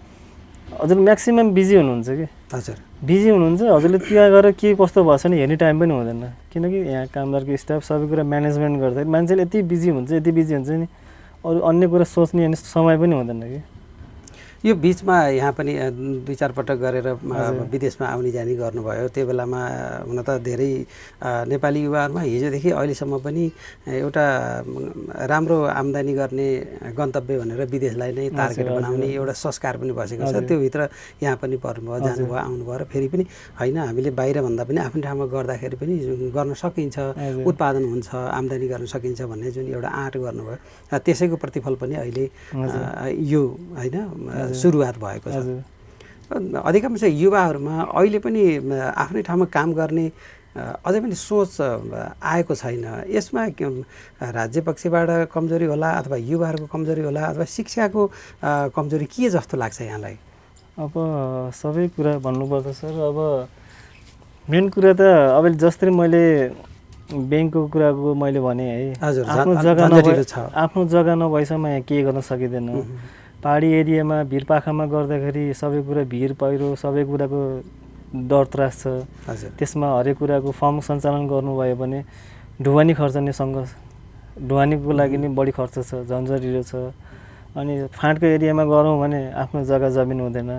हजुर म्याक्सिमम् बिजी हुनुहुन्छ कि। हजुर बिजी हुनुहुन्छ, हजुरले त्यहाँ गएर के कस्तो भएछ नि हेर्ने टाइम पनि हुँदैन, किनकि यहाँ कामदारको स्टाफ सबै कुरा म्यानेजमेन्ट गर्दाखेरि मान्छेले यति बिजी हुन्छ नि, अरू अन्य कुरा सोच्ने अनि समय पनि हुँदैन कि। यो बिचमा यहाँ पनि 2-4 पटक गरेर विदेशमा आउने जाने गर्नुभयो। त्यो बेलामा हुन त धेरै नेपाली युवाहरूमा हिजोदेखि अहिलेसम्म पनि एउटा राम्रो आम्दानी गर्ने गन्तव्य भनेर विदेशलाई नै टार्गेट बनाउने एउटा संस्कार पनि बसेको छ। त्योभित्र यहाँ पनि पर्नुभयो, जानुभयो, आउनुभयो र फेरि पनि होइन हामीले बाहिरभन्दा पनि आफ्नो ठाउँमा गर्दाखेरि पनि गर्न सकिन्छ, उत्पादन हुन्छ, आम्दानी गर्न सकिन्छ भन्ने जुन एउटा आँट गर्नुभयो, त्यसैको प्रतिफल पनि अहिले यो होइन सुरुवात भएको छ। अधिकांश युवाहरूमा अहिले पनि आफ्नै ठाउँमा काम गर्ने अझै पनि सोच आएको छैन। यसमा राज्य पक्षबाट कमजोरी होला अथवा युवाहरूको कमजोरी होला अथवा शिक्षाको कमजोरी के जस्तो लाग्छ यहाँलाई? अब सबै कुरा भन्नुपर्छ सर। अब मेन कुरा त अब जस्तै मैले ब्याङ्कको कुराको मैले भने है, आफ्नो जग्गा नभएसम्म यहाँ केही गर्न सकिँदैन। पहाडी एरियामा भिरपाखामा गर्दाखेरि सबै कुरा भिर पहिरो सबै कुराको डर त्रास छ। त्यसमा हरेक कुराको फर्म सञ्चालन गर्नुभयो भने ढुवानी खर्चने ढुवानीको लागि नै बढी खर्च छ, झन्झटिलो छ। अनि फाँटको एरियामा गरौँ भने आफ्नो जग्गा जमिन हुँदैन।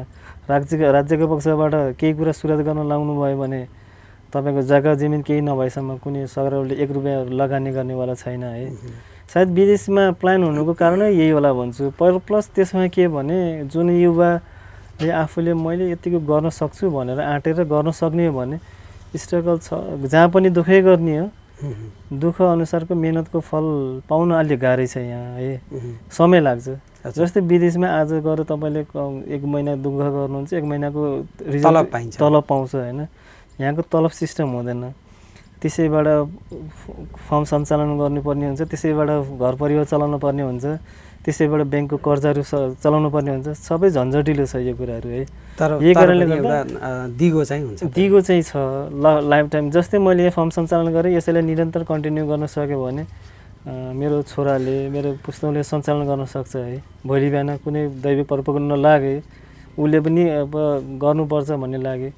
राज्यको पक्षबाट केही कुरा सुरुवात गर्न लाउनु भयो भने तपाईँको जग्गा जमिन केही नभएसम्म कुनै सरकारले 1 रुपियाँ लगानी गर्नेवाला छैन है। सायद विदेशमा प्लान हुनुको कारणै यही होला भन्छु। प्लस त्यसमा के भने जुन युवाले आफूले मैले यतिको गर्न सक्छु भनेर आँटेर गर्न सक्ने हो भने स्ट्रगल छ, जहाँ पनि दुःखै गर्ने हो। दुःख अनुसारको मेहनतको फल पाउन अलि गाह्रै छ यहाँ है, समय लाग्छ। जस्तै विदेशमा आज गएर तपाईँले 1 महिना दुःख गर्नुहुन्छ, 1 महिनाको रिजल्ट तलब पाउँछ होइन। यहाँको तलब सिस्टम हुँदैन, त्यसैबाट फर्म सञ्चालन गर्नुपर्ने हुन्छ, त्यसैबाट घर परिवार चलाउनु पर्ने हुन्छ, त्यसैबाट ब्याङ्कको कर्जाहरू चलाउनु पर्ने हुन्छ। सबै झन्झटिलो छ यो कुराहरू है। यही कारणले गर्दा दिगो चाहिँ हुन्छ, दिगो चाहिँ छ लाइफ टाइम। जस्तै मैले यो फर्म सञ्चालन गरेँ, यसैलाई निरन्तर कन्टिन्यू गर्न सक्यो भने मेरो छोराले मेरो पुस्तौले सञ्चालन गर्न सक्छ है। भोलि बिहान कुनै दैविक पर्पको नलागे उसले पनि अब गर्नुपर्छ भन्ने लागे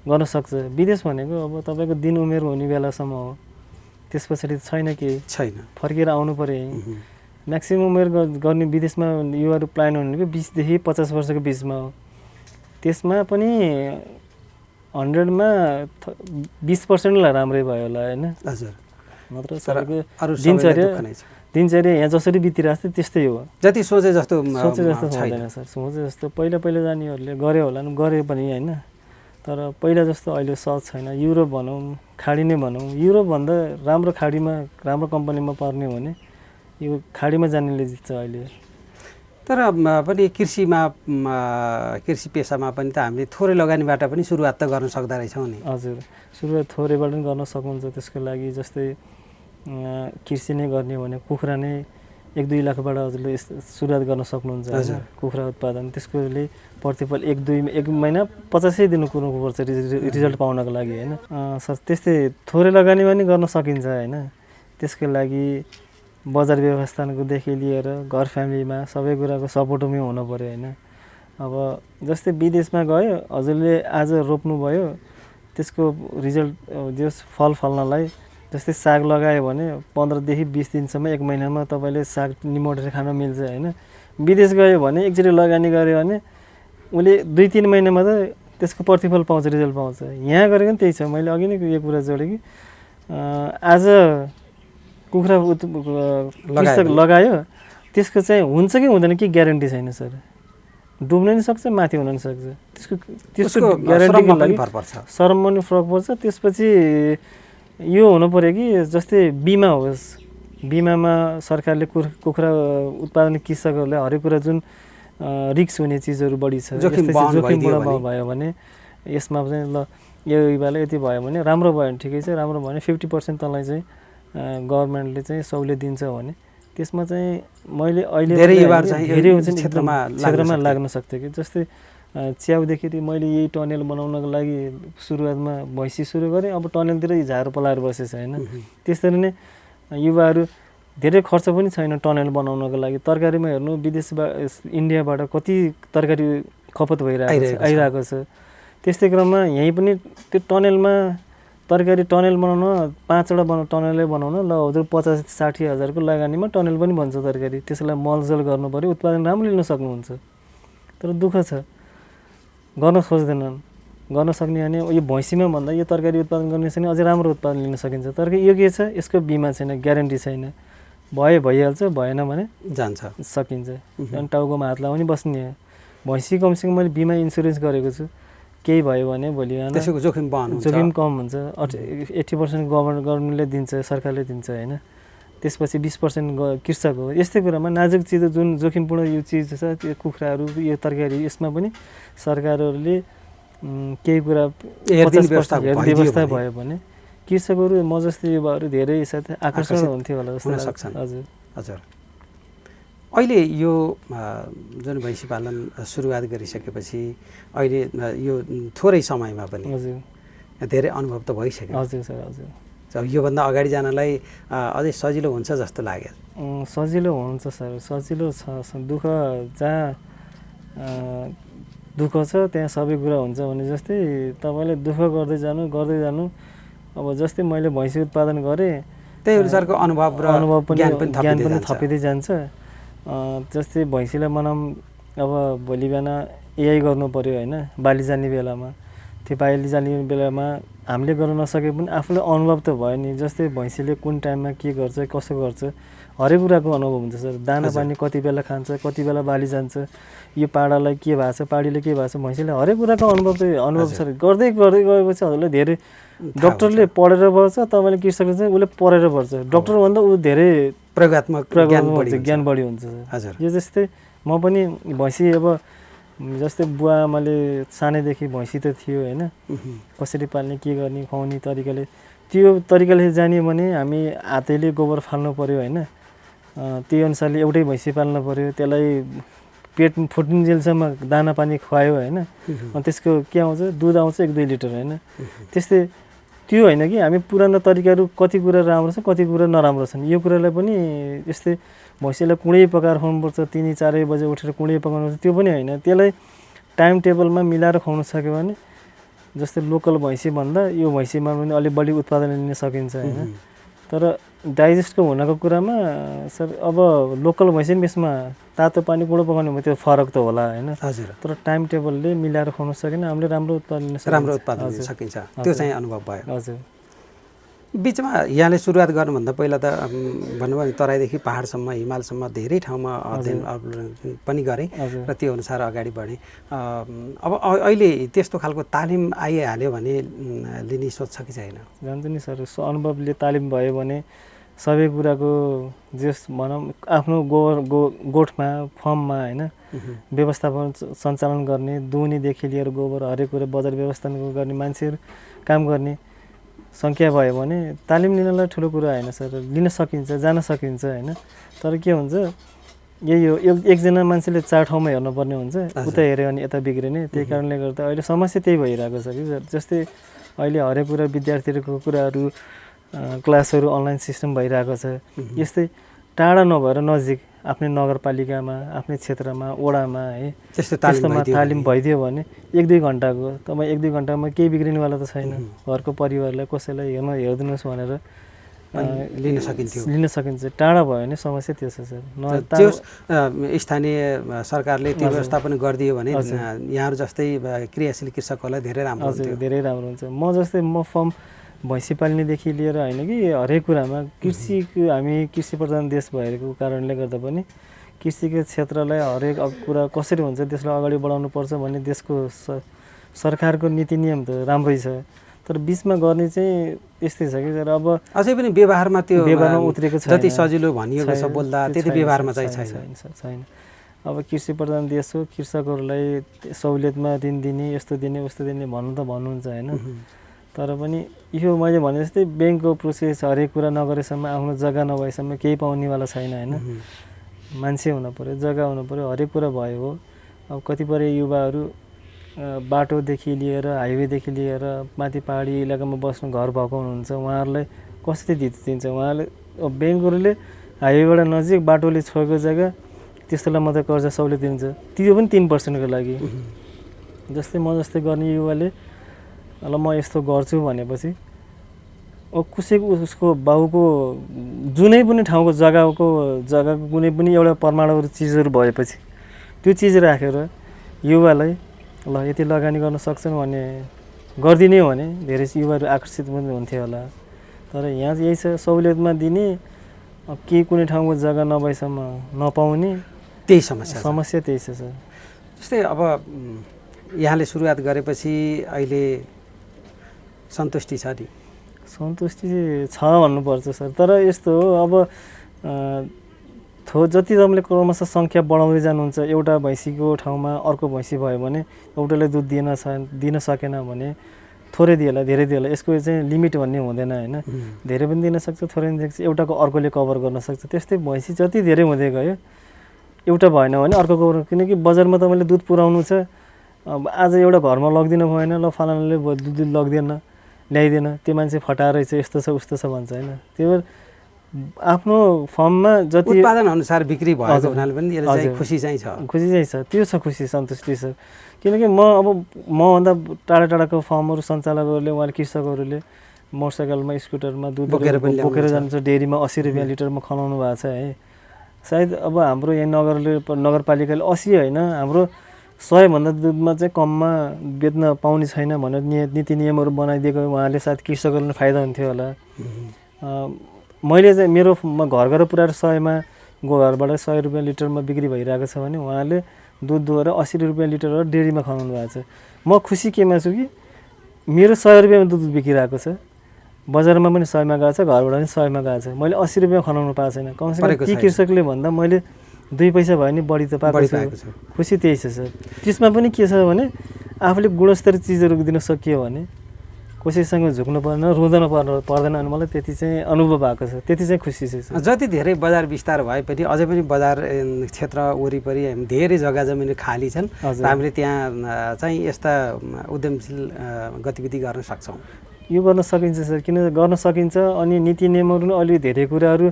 गर्न सक्छ। विदेश भनेको अब तपाईँको दिन उमेर हुने बेलासम्म हो, त्यस पछाडि छैन, केही छैन, फर्केर आउनु पऱ्यो यहीँ। म्याक्सिमम उमेर गर्ने विदेशमा युवाहरू प्लान भनेको 20 देखि 50 वर्षको बिचमा हो। त्यसमा पनि 100मा 20%लाई राम्रै भयो होला होइन। हजुर, मात्र सबैको दिनचर्या यहाँ जसरी बितिरहेको छ त्यस्तै हो। जति सोचे जस्तो हुँदैन सर। सोचे जस्तो पहिला जानेहरूले गरे होला नि, गरे पनि होइन, तर पहिला जस्तो अहिले सहज छैन। युरोप भनौँ, खाडी नै भनौँ, युरोपभन्दा राम्रो खाडीमा राम्रो कम्पनीमा पर्ने हो भने यो खाडीमा जानेले जित्छ अहिले। तर पनि कृषि पेसामा पनि त हामीले थोरै लगानीबाट पनि सुरुवात त गर्न सक्दो रहेछौँ नि। हजुर, सुरुवात थोरैबाट पनि गर्न सक्नुहुन्छ। त्यसको लागि जस्तै कृषि नै गर्ने भने कुखुरा नै 1-2 लाखबाट हजुरले सुरुवात गर्न सक्नुहुन्छ होइन, कुखुरा उत्पादन। त्यसकोले प्रतिफल 1 महिना 85 दिन कुर्नुपर्छ रिजल्ट पाउनको लागि होइन। सर त्यस्तै थोरै लगानी पनि गर्न सकिन्छ होइन। त्यसको लागि बजार व्यवस्थापनकोदेखि लिएर घर फ्यामिलीमा सबै कुराको सपोर्टमै हुनु पऱ्यो होइन। अब जस्तै विदेशमा गयो, हजुरले आज रोप्नुभयो, त्यसको रिजल्ट जस फल फल्नलाई जस्तै साग लगायो भने 15 देखि 20 दिनसम्म 1 महिनामा तपाईँले साग निमोटेर खान मिल्छ होइन। विदेश गयो भने एकचोटि लगानी गऱ्यो भने उसले 2-3 महिनामा त त्यसको प्रतिफल पाउँछ, रिजल्ट पाउँछ। यहाँ गरेको पनि त्यही छ। मैले अघि नै यो कुरा जोडेँ कि आज कुखुरा लगायो, त्यसको चाहिँ हुन्छ कि हुँदैन कि ग्यारेन्टी छैन सर। डुब्न नि सक्छ, माथि हुन नि सक्छ। त्यसको ग्यारेन्टीको लागि शर्म पनि फरक पर्छ। त्यसपछि यो हुनु पऱ्यो कि जस्तै बिमा होस्, बिमामा सरकारले कुखुरा उत्पादन कृषकहरूलाई हरेक कुरा जुन रिक्स हुने चिजहरू बढी छ, जोखिम भयो भने यसमा चाहिँ ल यो बेला यति भयो भने राम्रो भयो भने ठिकै छ, राम्रो भयो भने 50% तँलाई चाहिँ गभर्मेन्टले चाहिँ सहुलियत दिन्छ भने त्यसमा चाहिँ मैले अहिले धेरै क्षेत्रमा लाग्न सक्थ्यो कि। जस्तै च्याउदेखि मैले यही टनेल बनाउनको लागि सुरुवातमा भैँसी सुरु गरेँ, अब टनेलतिर झार पलाएर बसेछ होइन। त्यसरी नै युवाहरू धेरै खर्च पनि छैन टनेल बनाउनको लागि। तरकारीमा हेर्नु, इन्डियाबाट कति तरकारी खपत आइरहेको छ। त्यस्तै क्रममा यहीँ पनि त्यो टनेलमा तरकारी टनेल बनाउन 5वटा टनेलै बनाउन ल हजुर 50-60 हजारको लगानीमा टनेल पनि बन्छ तरकारी। त्यसलाई मलजल गर्नु पऱ्यो, उत्पादन राम्रो लिन सक्नुहुन्छ। तर दुःख छ, गर्न खोज्दैनन्। गर्न सक्ने भने यो भैँसीमा भन्दा यो तरकारी उत्पादन गर्ने छ भने अझै राम्रो उत्पादन लिन सकिन्छ। तर यो के छ, यसको बिमा छैन, ग्यारेन्टी छैन। भइहाल्छ, भएन भने जान्छ, सकिन्छ। अनि टाउकोमा हात लाउने बस्ने। भैँसी कमसेकम मैले बिमा इन्सुरेन्स गरेको छु, केही भयो भने भोलि बिहान त्यसको जोखिम कम हुन्छ। 80% गभर्मेन्टले दिन्छ, सरकारले दिन्छ होइन। त्यसपछि 20% कृषक हो। यस्तै कुरामा नाजुक चिज जुन जोखिमपूर्ण यो चिज छ, त्यो कुखुराहरू, यो तरकारी, यसमा पनि सरकारहरूले केही कुरा व्यवस्था भयो भने कृषकहरू म जस्तै युवाहरू धेरै साथ आकर्षण हुन्थ्यो होला जस्तो लाग्छ। हजुर हजुर। अहिले यो जुन भैँसी पालन सुरुवात गरिसकेपछि अहिले यो थोरै समयमा पनि हजुर धेरै अनुभव त भइसक्यो। हजुर सर, हजुर। योभन्दा अगाडि जानलाई अझै सजिलो हुन्छ जस्तो लाग्यो। सजिलो हुन्छ सर, सजिलो छ। दुःख जहाँ दुःख छ त्यहाँ सबै कुरा हुन्छ भने जस्तै तपाईँले दुःख गर्दै जानु अब जस्तै मैले भैँसी उत्पादन गरेँ, त्यही अनुसारको अनुभव पनि ज्ञान पनि थपिँदै जान्छ। जस्तै भैँसीलाई अब भोलि बिहान एआई गर्नु पऱ्यो होइन, बाली जाने बेलामा त्यो पाइली जाने बेलामा हामीले गर्न नसके पनि आफूलाई अनुभव त भयो नि। जस्तै भैँसीले कुन टाइममा के गर्छ कसो गर्छ हरेक कुराको अनुभव हुन्छ सर। दाना पानी कति बेला खान्छ, कति बेला बाली जान्छ, यो पाडालाई के भएको छ, पाडीले के भएको छ, भैँसीले हरेक कुराको अनुभव सर। गर्दै गर्दै गएपछि हजुरलाई धेरै डक्टरले पढेर बढ्छ, तपाईँले कृषकले चाहिँ उसले पढेर बढ्छ। डक्टरभन्दा ऊ धेरै प्रयोगात्मक ज्ञान बढी हुन्छ सर। यो जस्तै म पनि भैँसी अब जस्तै बुवा आमाले सानैदेखि भैँसी त थियो होइन, कसरी पाल्ने के गर्ने खुवाउने तरिकाले त्यो तरिकाले जान्यो भने हामी हातैले गोबर फाल्नु पऱ्यो होइन, त्यही अनुसारले एउटै भैँसी पाल्नु पऱ्यो, त्यसलाई पेट फुट्नुन्जेलसम्म दाना पानी खुवायो होइन, अनि त्यसको के आउँछ दुध आउँछ 1-2 लिटर होइन। त्यस्तै त्यो होइन कि हामी पुरानो तरिकाहरू कति कुरा राम्रो छ कति कुरा नराम्रो छन्। यो कुरालाई पनि यस्तै भैँसीलाई कुँडै पकाएर खुवाउनुपर्छ, 3-4 बजे उठेर कुँडै पकाउनुपर्छ त्यो पनि होइन। त्यसलाई टाइम टेबलमा मिलाएर खुवाउनु सक्यो भने जस्तै लोकल भैँसी भन्दा यो भैँसीमा पनि अलिक बढी उत्पादन लिन सकिन्छ होइन। तर डाइजेस्टको हुनको कुरामा सर अब लोकल भैँसी पनि यसमा तातो पानी कुँडो पकाउनु भयो त्यो फरक त होला होइन। हजुर। तर टाइम टेबलले मिलाएर खुवाउनु सकेन हामीले राम्रो उत्पादन लिन सकिन्छ, त्यो चाहिँ अनुभव भयो। हजुर। बिचमा यहाँले सुरुवात गर्नुभन्दा पहिला त भन्नुभयो नि तराईदेखि पहाडसम्म हिमालसम्म धेरै ठाउँमा अध्ययन पनि गरेँ र त्यो अनुसार अगाडि बढेँ। अब अहिले त्यस्तो खालको तालिम आइहाल्यो भने लिने सोच छ कि छैन? जान्छ नि सर, अनुभवले तालिम भयो भने सबै कुराको जस भनौँ आफ्नो गोठमा फर्ममा होइन व्यवस्थापन सञ्चालन गर्ने, दुहुनीदेखि लिएर गोबर हरेक कुरा बजार व्यवस्थापन गर्ने मान्छेहरू काम गर्ने सङ्ख्या भयो भने तालिम लिनलाई ठुलो कुरा होइन सर, लिन सकिन्छ जान सकिन्छ होइन। तर के हुन्छ यही हो एकजना मान्छेले 4 ठाउँमा हेर्नुपर्ने हुन्छ, उता हेऱ्यो भने यता बिग्रिने। त्यही कारणले गर्दा अहिले समस्या त्यही भइरहेको छ कि सर। जस्तै अहिले हरेक कुरा विद्यार्थीहरूको कुराहरू क्लासहरू अनलाइन सिस्टम भइरहेको छ। यस्तै टाढा नभएर नजिक आफ्नै नगरपालिकामा आफ्नै क्षेत्रमा वडामा है त्यस्तोमा तालिम भइदियो भने 1-2 घन्टाको तपाईँ 1-2 घन्टामा केही बिग्रिनेवाला त छैन। घरको परिवारलाई कसैलाई हेरिदिनुहोस् भनेर लिन सकिन्छ। टाढा भयो भने समस्या त्यो छ सर। त्यो स्थानीय सरकारले त्यो व्यवस्थापन गरिदियो भने यहाँहरू जस्तै क्रियाशील कृषकहरूलाई धेरै राम्रो हुन्छ। धेरै राम्रो हुन्छ। म जस्तै म फर्म भैँसी पाल्नेदेखि लिएर होइन कि हरेक कुरामा हामी कृषि प्रधान देश भएको कारणले गर्दा पनि कृषिको क्षेत्रलाई हरेक कुरा कसरी हुन्छ त्यसलाई अगाडि बढाउनु पर्छ भन्ने देशको सरकारको नीति नियम त राम्रै छ। तर बिचमा गर्ने चाहिँ यस्तै छ कि सर अब अझै पनि व्यवहारमा उत्रेको छ। जति सजिलो भनिएको छ बोल्दा त्यति व्यवहारमा चाहिँ छैन। अब कृषि प्रधान देश हो, कृषकहरूलाई सहुलियतमा ऋण दिने यस्तो दिने उस्तो दिने भन्नुहुन्छ होइन। तर पनि यो मैले भने जस्तै ब्याङ्कको प्रोसेस हरेक कुरा नगरेसम्म आफ्नो जग्गा नभएसम्म केही पाउनेवाला छैन होइन। मान्छे हुनु पऱ्यो, जग्गा हुनु पऱ्यो, हरेक कुरा भयो हो। अब कतिपय युवाहरू बाटोदेखि लिएर हाइवेदेखि लिएर माथि पहाडी इलाकामा बस्नु घर भएको हुनुहुन्छ, उहाँहरूलाई कसरी दिन्छ? उहाँहरूले ब्याङ्कहरूले हाइवेबाट नजिक बाटोले छोएको जग्गा त्यस्तोलाई मात्रै कर्जा सहुलियत दिन्छ, त्यो पनि 3% लागि। जस्तै म जस्तै गर्ने युवाले ल म यस्तो गर्छु भनेपछि कसैको उसको बाउको जुनै पनि ठाउँको जग्गाको कुनै पनि एउटा प्रमाणहरू चिजहरू भएपछि त्यो चिज राखेर युवालाई ल यति लगानी गर्न सक्छन् भने गरिदिने हो भने धेरै युवाहरू आकर्षित पनि हुन्थ्यो होला। तर यहाँ यही छ सहुलियतमा दिने, केही कुनै ठाउँको जग्गा नभएसम्म नपाउने, त्यही समस्या त्यही छ सर। जस्तै अब यहाँले सुरुवात गरेपछि अहिले सन्तुष्टि छ नि? सन्तुष्टि छ भन्नुपर्छ सर। तर यस्तो हो अब जति तपाईँले क्रमशः सङ्ख्या बढाउँदै जानुहुन्छ, एउटा भैँसीको ठाउँमा अर्को भैँसी भयो भने एउटाले दुध दिन सकेन भने थोरै दिएला धेरै दिएला, यसको चाहिँ लिमिट भन्ने हुँदैन होइन। धेरै पनि दिन सक्छ, थोरै पनि दिन्छ, एउटाको अर्कोले कभर गर्न सक्छ। त्यस्तै भैँसी जति धेरै हुँदै गयो एउटा भएन भने अर्को कभर, किनकि बजारमा तपाईँले दुध पुऱ्याउनु छ, अब आज एउटा घरमा लगिदिनु भएन, ल फलानाले दुध लगिदिएन ल्याइदिएन, त्यो मान्छे फटाएरै छ यस्तो छ उस्तो छ भन्छ होइन। त्यही भएर आफ्नो फर्ममा जति उत्पादन अनुसार बिक्री भएको हुनाले पनि यसले खुसी चाहिँ छ। त्यो छ खुसी सन्तुष्टि छ। किनकि मभन्दा टाढा टाढाको फर्महरू सञ्चालकहरूले उहाँले कृषकहरूले मोटरसाइकलमा स्कुटरमा दुध बोकेर जान्छ, डेरीमा 80 रुपियाँ लिटरमा खनाउनु भएको छ है। सायद अब हाम्रो यहाँ नगरपालिकाले 80 होइन, हाम्रो 100 भन्दा दुधमा चाहिँ कममा बेच्न पाउने छैन भनेर नीति नियमहरू बनाइदिएको उहाँले सायद कृषकहरूलाई फाइदा हुन्थ्यो होला। मैले चाहिँ मेरो घर घर पुऱ्याएर 100मा गोबरबाट 100 रुपियाँ लिटरमा बिक्री भइरहेको छ भने उहाँले दुध दुहेर 80 रुपियाँ लिटर डेरीमा खुवाउनु भएको छ। म खुसी केमा छु कि मेरो 100 रुपियाँमा दुध बिकिरहेको छ, बजारमा पनि 100मा गएको छ, घरबाट पनि 100मा गएको छ, मैले 80 रुपियाँ खुवाउनु पाएको छैन। कमसेकम ती कृषकले भन्दा मैले 2 पैसा भयो नि बढी त पाएको छु। खुसी त्यही छ सर। त्यसमा पनि के छ भने आफूले गुणस्तरीय चिजहरू दिन सकियो भने कसैसँग झुक्नु पर्दैन, रुँदैन पर्दैन अनि मलाई त्यति चाहिँ अनुभव भएको छ, त्यति चाहिँ खुसी छ। जति धेरै बजार विस्तार भए पनि अझै पनि बजार क्षेत्र वरिपरि धेरै जग्गा जमिन खाली छन्, हामीले त्यहाँ चाहिँ यस्ता उद्यमशील गतिविधि गर्न सक्छौँ। यो गर्न सकिन्छ सर, किन गर्न सकिन्छ। अनि नीति नियमहरू पनि अलि धेरै कुराहरू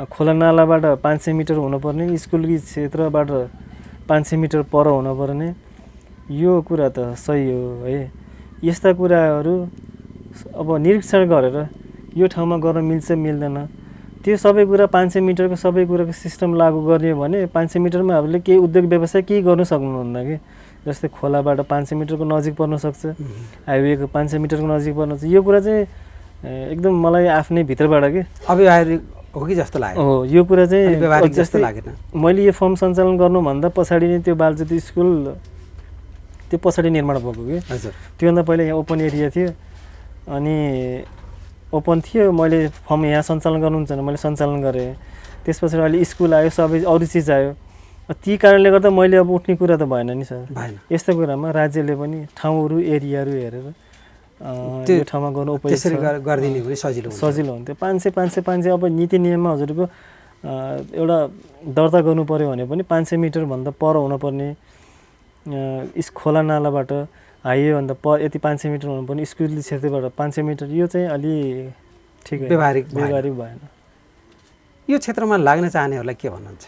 खोला नालाबाट 500 मिटर हुनुपर्ने, स्कुलकी क्षेत्रबाट 500 मिटर पर हुनुपर्ने, यो कुरा त सही हो है। यस्ता कुराहरू अब निरीक्षण गरेर यो ठाउँमा गर्न मिल्छ मिल्दैन, त्यो सबै कुरा 500 मिटरको सबै कुराको सिस्टम लागू गर्ने हो भने 500 मिटरमा हामीले केही उद्योग व्यवसाय केही गर्नु सक्नुहुन्न कि। जस्तै खोलाबाट 500 मिटरको नजिक पर्न सक्छ, हाइवेको 500 मिटरको नजिक पर्न सक्छ। यो कुरा चाहिँ एकदम मलाई आफ्नै भित्रबाट के अव्यवहारिक हो कि जस्तो लाग्यो। हो, यो कुरा चाहिँ व्यवहारिक जस्तो लागेन। मैले यो फर्म सञ्चालन गर्नुभन्दा पछाडि नै त्यो बालज्योति स्कुल त्यो पछाडि निर्माण भएको कि। हजुर। त्योभन्दा पहिला यहाँ ओपन एरिया थियो, अनि ओपन थियो, मैले फर्म यहाँ सञ्चालन गर्नुहुन्छ भने मैले सञ्चालन गरेँ। त्यस पछाडि अहिले स्कुल आयो, सबै अरू चिज आयो, ती कारणले गर्दा मैले अब उठ्ने कुरा त भएन नि सर। यस्तो कुरामा राज्यले पनि ठाउँहरू एरियाहरू हेरेर यो ठाउँमा गर्नु त्यसरी गरिदिने भने सजिलो हुन्थ्यो। 500 अब नीति नियममा हजुरको एउटा दर्ता गर्नु पऱ्यो भने पनि 500 मिटरभन्दा पर हुनुपर्ने, खोला नालाबाट हाइवेभन्दा यति 500 मिटर हुनुपर्ने, स्कुलले क्षेत्रबाट 500 मिटर, यो चाहिँ अलि ठिक व्यवहारिक भएन। यो क्षेत्रमा लाग्न चाहनेहरूलाई के भन्नुहुन्छ?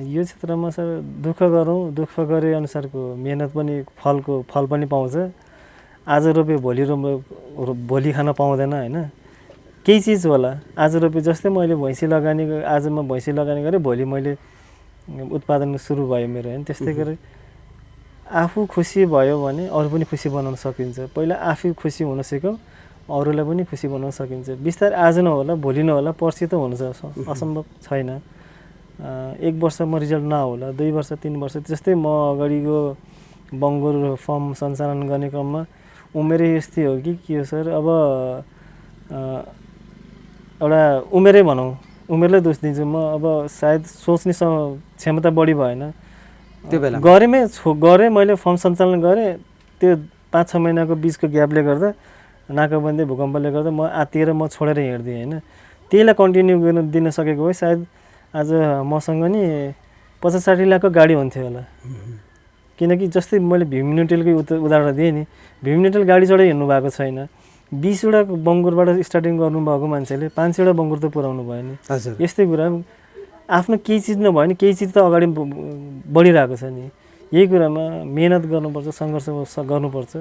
यो क्षेत्रमा सर दुःख गरौँ, दुःख गरे अनुसारको मेहनत पनि फल पनि पाउँछ। आज रोपे भोलि खान पाउँदैन होइन, केही चिज होला। आज रोपे जस्तै मैले आज म भैँसी लगानी गरेँ, भोलि मैले उत्पादन सुरु भयो मेरो होइन। त्यस्तै गरी आफू खुसी भयो भने अरू पनि खुसी बनाउन सकिन्छ। पहिला आफू खुसी हुन सिकौँ, अरूलाई पनि खुसी बनाउन सकिन्छ। बिस्तारै आज नहोला भोलि नहोला पर्सि त हुन्छ, असम्भव छैन। 1 वर्षमा रिजल्ट नहोला, 2 वर्ष 3 वर्ष। जस्तै म अगाडिको बङ्गुर फर्म सञ्चालन गर्ने क्रममा उमेरै यस्तै हो कि के हो सर, अब एउटा उमेरै भनौँ, उमेरलाई दोष दिन्छु म। अब सायद सोच्ने क्षमता बढी भएन, त्यो बेला गरेँ मैले फर्म सञ्चालन गरेँ। त्यो 5-6 महिनाको बिचको ग्यापले गर्दा, नाकाबन्दी भूकम्पले गर्दा म आत्तिएर म छोडेर हिँड्दिएँ होइन। त्यहीलाई कन्टिन्यू दिन सकेको भए सायद आज मसँग नि 50-60 लाखको गाडी हुन्थ्यो होला। किनकि जस्तै मैले भीम न्युटेलकै उदाहरण दिएँ नि, भीम न्युटेल गाडी चढाइ हिँड्नु भएको छैन। 20वटा बङ्गुरबाट स्टार्टिङ गर्नुभएको मान्छेले 500वटा बङ्गुर त पुऱ्याउनु भयो नि। यस्तै कुरा आफ्नो केही चिज नभयो भने केही चिज त अगाडि बढिरहेको छ नि। यही कुरामा मेहनत गर्नुपर्छ, सङ्घर्ष गर्नुपर्छ,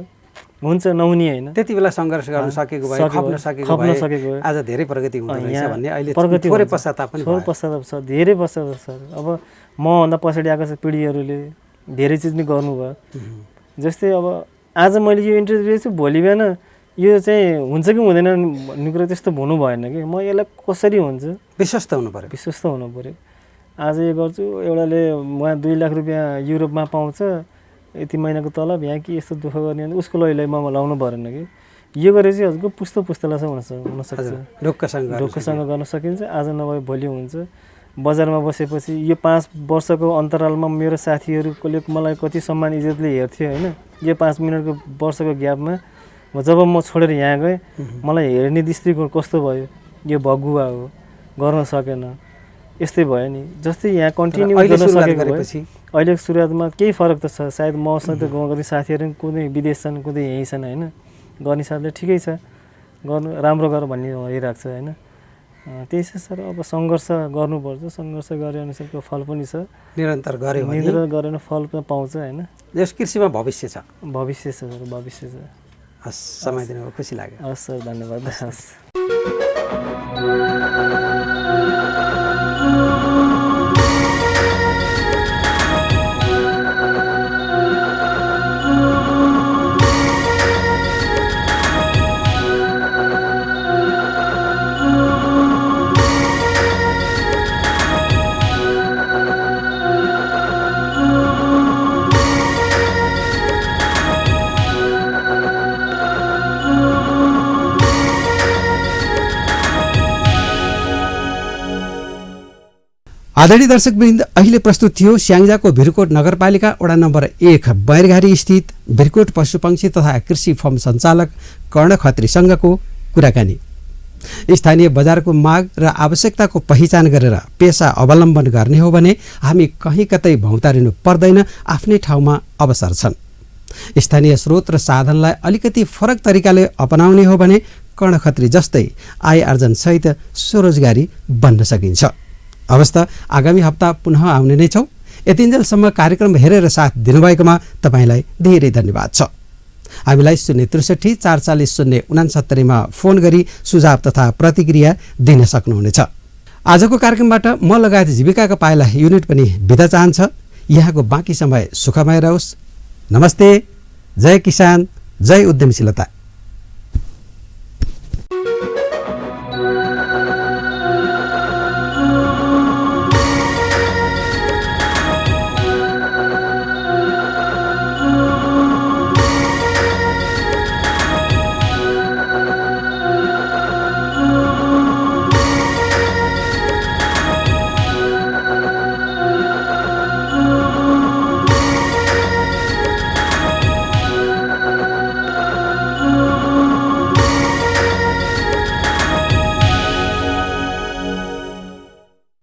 हुन्छ नहुने होइन। त्यति बेला सङ्घर्ष गर्न सकेको भए, खप्न सकेको भए आज धेरै प्रगति हुँदो रहेछ भन्ने अहिले थोरै पश्चाताप पनि थोरै पश्चाताप छ, धेरै पश्चाताप छ। अब मभन्दा पछाडि आएको छ पिँढीहरूले धेरै चिज नि गर्नुभयो। जस्तै अब आज मैले यो इन्टरभ्यू दिएछु, भोलि बिहान यो चाहिँ हुन्छ कि हुँदैन भन्ने कुरा त्यस्तो हुनु भएन कि। म यसलाई कसरी हुन्छ विश्वस्त हुनु पऱ्यो। आज यो गर्छु, एउटाले उहाँ 2 लाख रुपियाँ युरोपमा पाउँछ, यति महिनाको तलब, यहाँ कि यस्तो दुःख गर्ने, उसको लैलाई म लाउनु परेन कि। यो गरेर चाहिँ हजुरको पुस्तलाई चाहिँ हुनसक्छ, ढुक्कसँग गर्न सकिन्छ। आज नभए भोलि हुन्छ। बजारमा बसेपछि यो 5 वर्षको अन्तरालमा मेरो साथीहरूले मलाई कति सम्मान इज्जतले हेर्थ्यो होइन। यो 5 मिनटको वर्षको ग्यापमा जब म छोडेर यहाँ गएँ, मलाई हेर्ने दृष्टिकोण कस्तो भयो, यो भगुवा हो, गर्न सकेन, यस्तै भयो नि। जस्तै यहाँ कन्टिन्यू गर्न सकेको भए अहिलेको सुरुवातमा केही फरक त छ। सायद मसँग त गाउँघरको साथीहरू कुनै विदेश छन्, कुनै यहीँ छन् होइन। गर्ने साथले ठिकै छ, गर्नु राम्रो गर भन्ने भइरहेको छ होइन। त्यही छ सर, अब सङ्घर्ष गर्नुपर्छ, सङ्घर्ष गरे अनुसारको फल पनि छ। निरन्तर गरेर फल पनि पाउँछ होइन। यस कृषिमा भविष्य छ सर, भविष्य छ। हस्, समय दिनुभयो, खुसी लाग्यो। हस् सर, धन्यवाद। हस्। आदरणीय दर्शकवृन्द, अहिले प्रस्तुत थियो स्याङ्जाको भिरकोट नगरपालिका वडा नम्बर 1 बैरघारी स्थित भिरकोट पशुपक्षी तथा कृषि फर्म सञ्चालक कर्ण खत्रीसँगको कुराकानी। स्थानीय बजारको माग र आवश्यकताको पहिचान गरेर पेसा अवलम्बन गर्ने हो भने हामी कहीँ कतै भौतारिनु पर्दैन, आफ्नै ठाउँमा अवसर छन्। स्थानीय स्रोत र साधनलाई अलिकति फरक तरिकाले अपनाउने हो भने कर्ण खत्री जस्तै आय आर्जन सहित स्वरोजगारी बन्न सकिन्छ। अवश्य आगामी हप्ता पुनः आउने नै छौँ। यतिन्जेलसम्म कार्यक्रम हेरेर साथ दिनुभएकोमा तपाईँलाई धेरै धन्यवाद छ। हामीलाई 063 440 069 फोन गरी सुझाव तथा प्रतिक्रिया दिन सक्नुहुनेछ। आजको कार्यक्रमबाट म लगायत जीविकाका पाइला युनिट पनि बिदा चाहन्छ। यहाँको बाँकी समय सुखमय रहोस्। नमस्ते। जय किसान, जय उद्यमशीलता।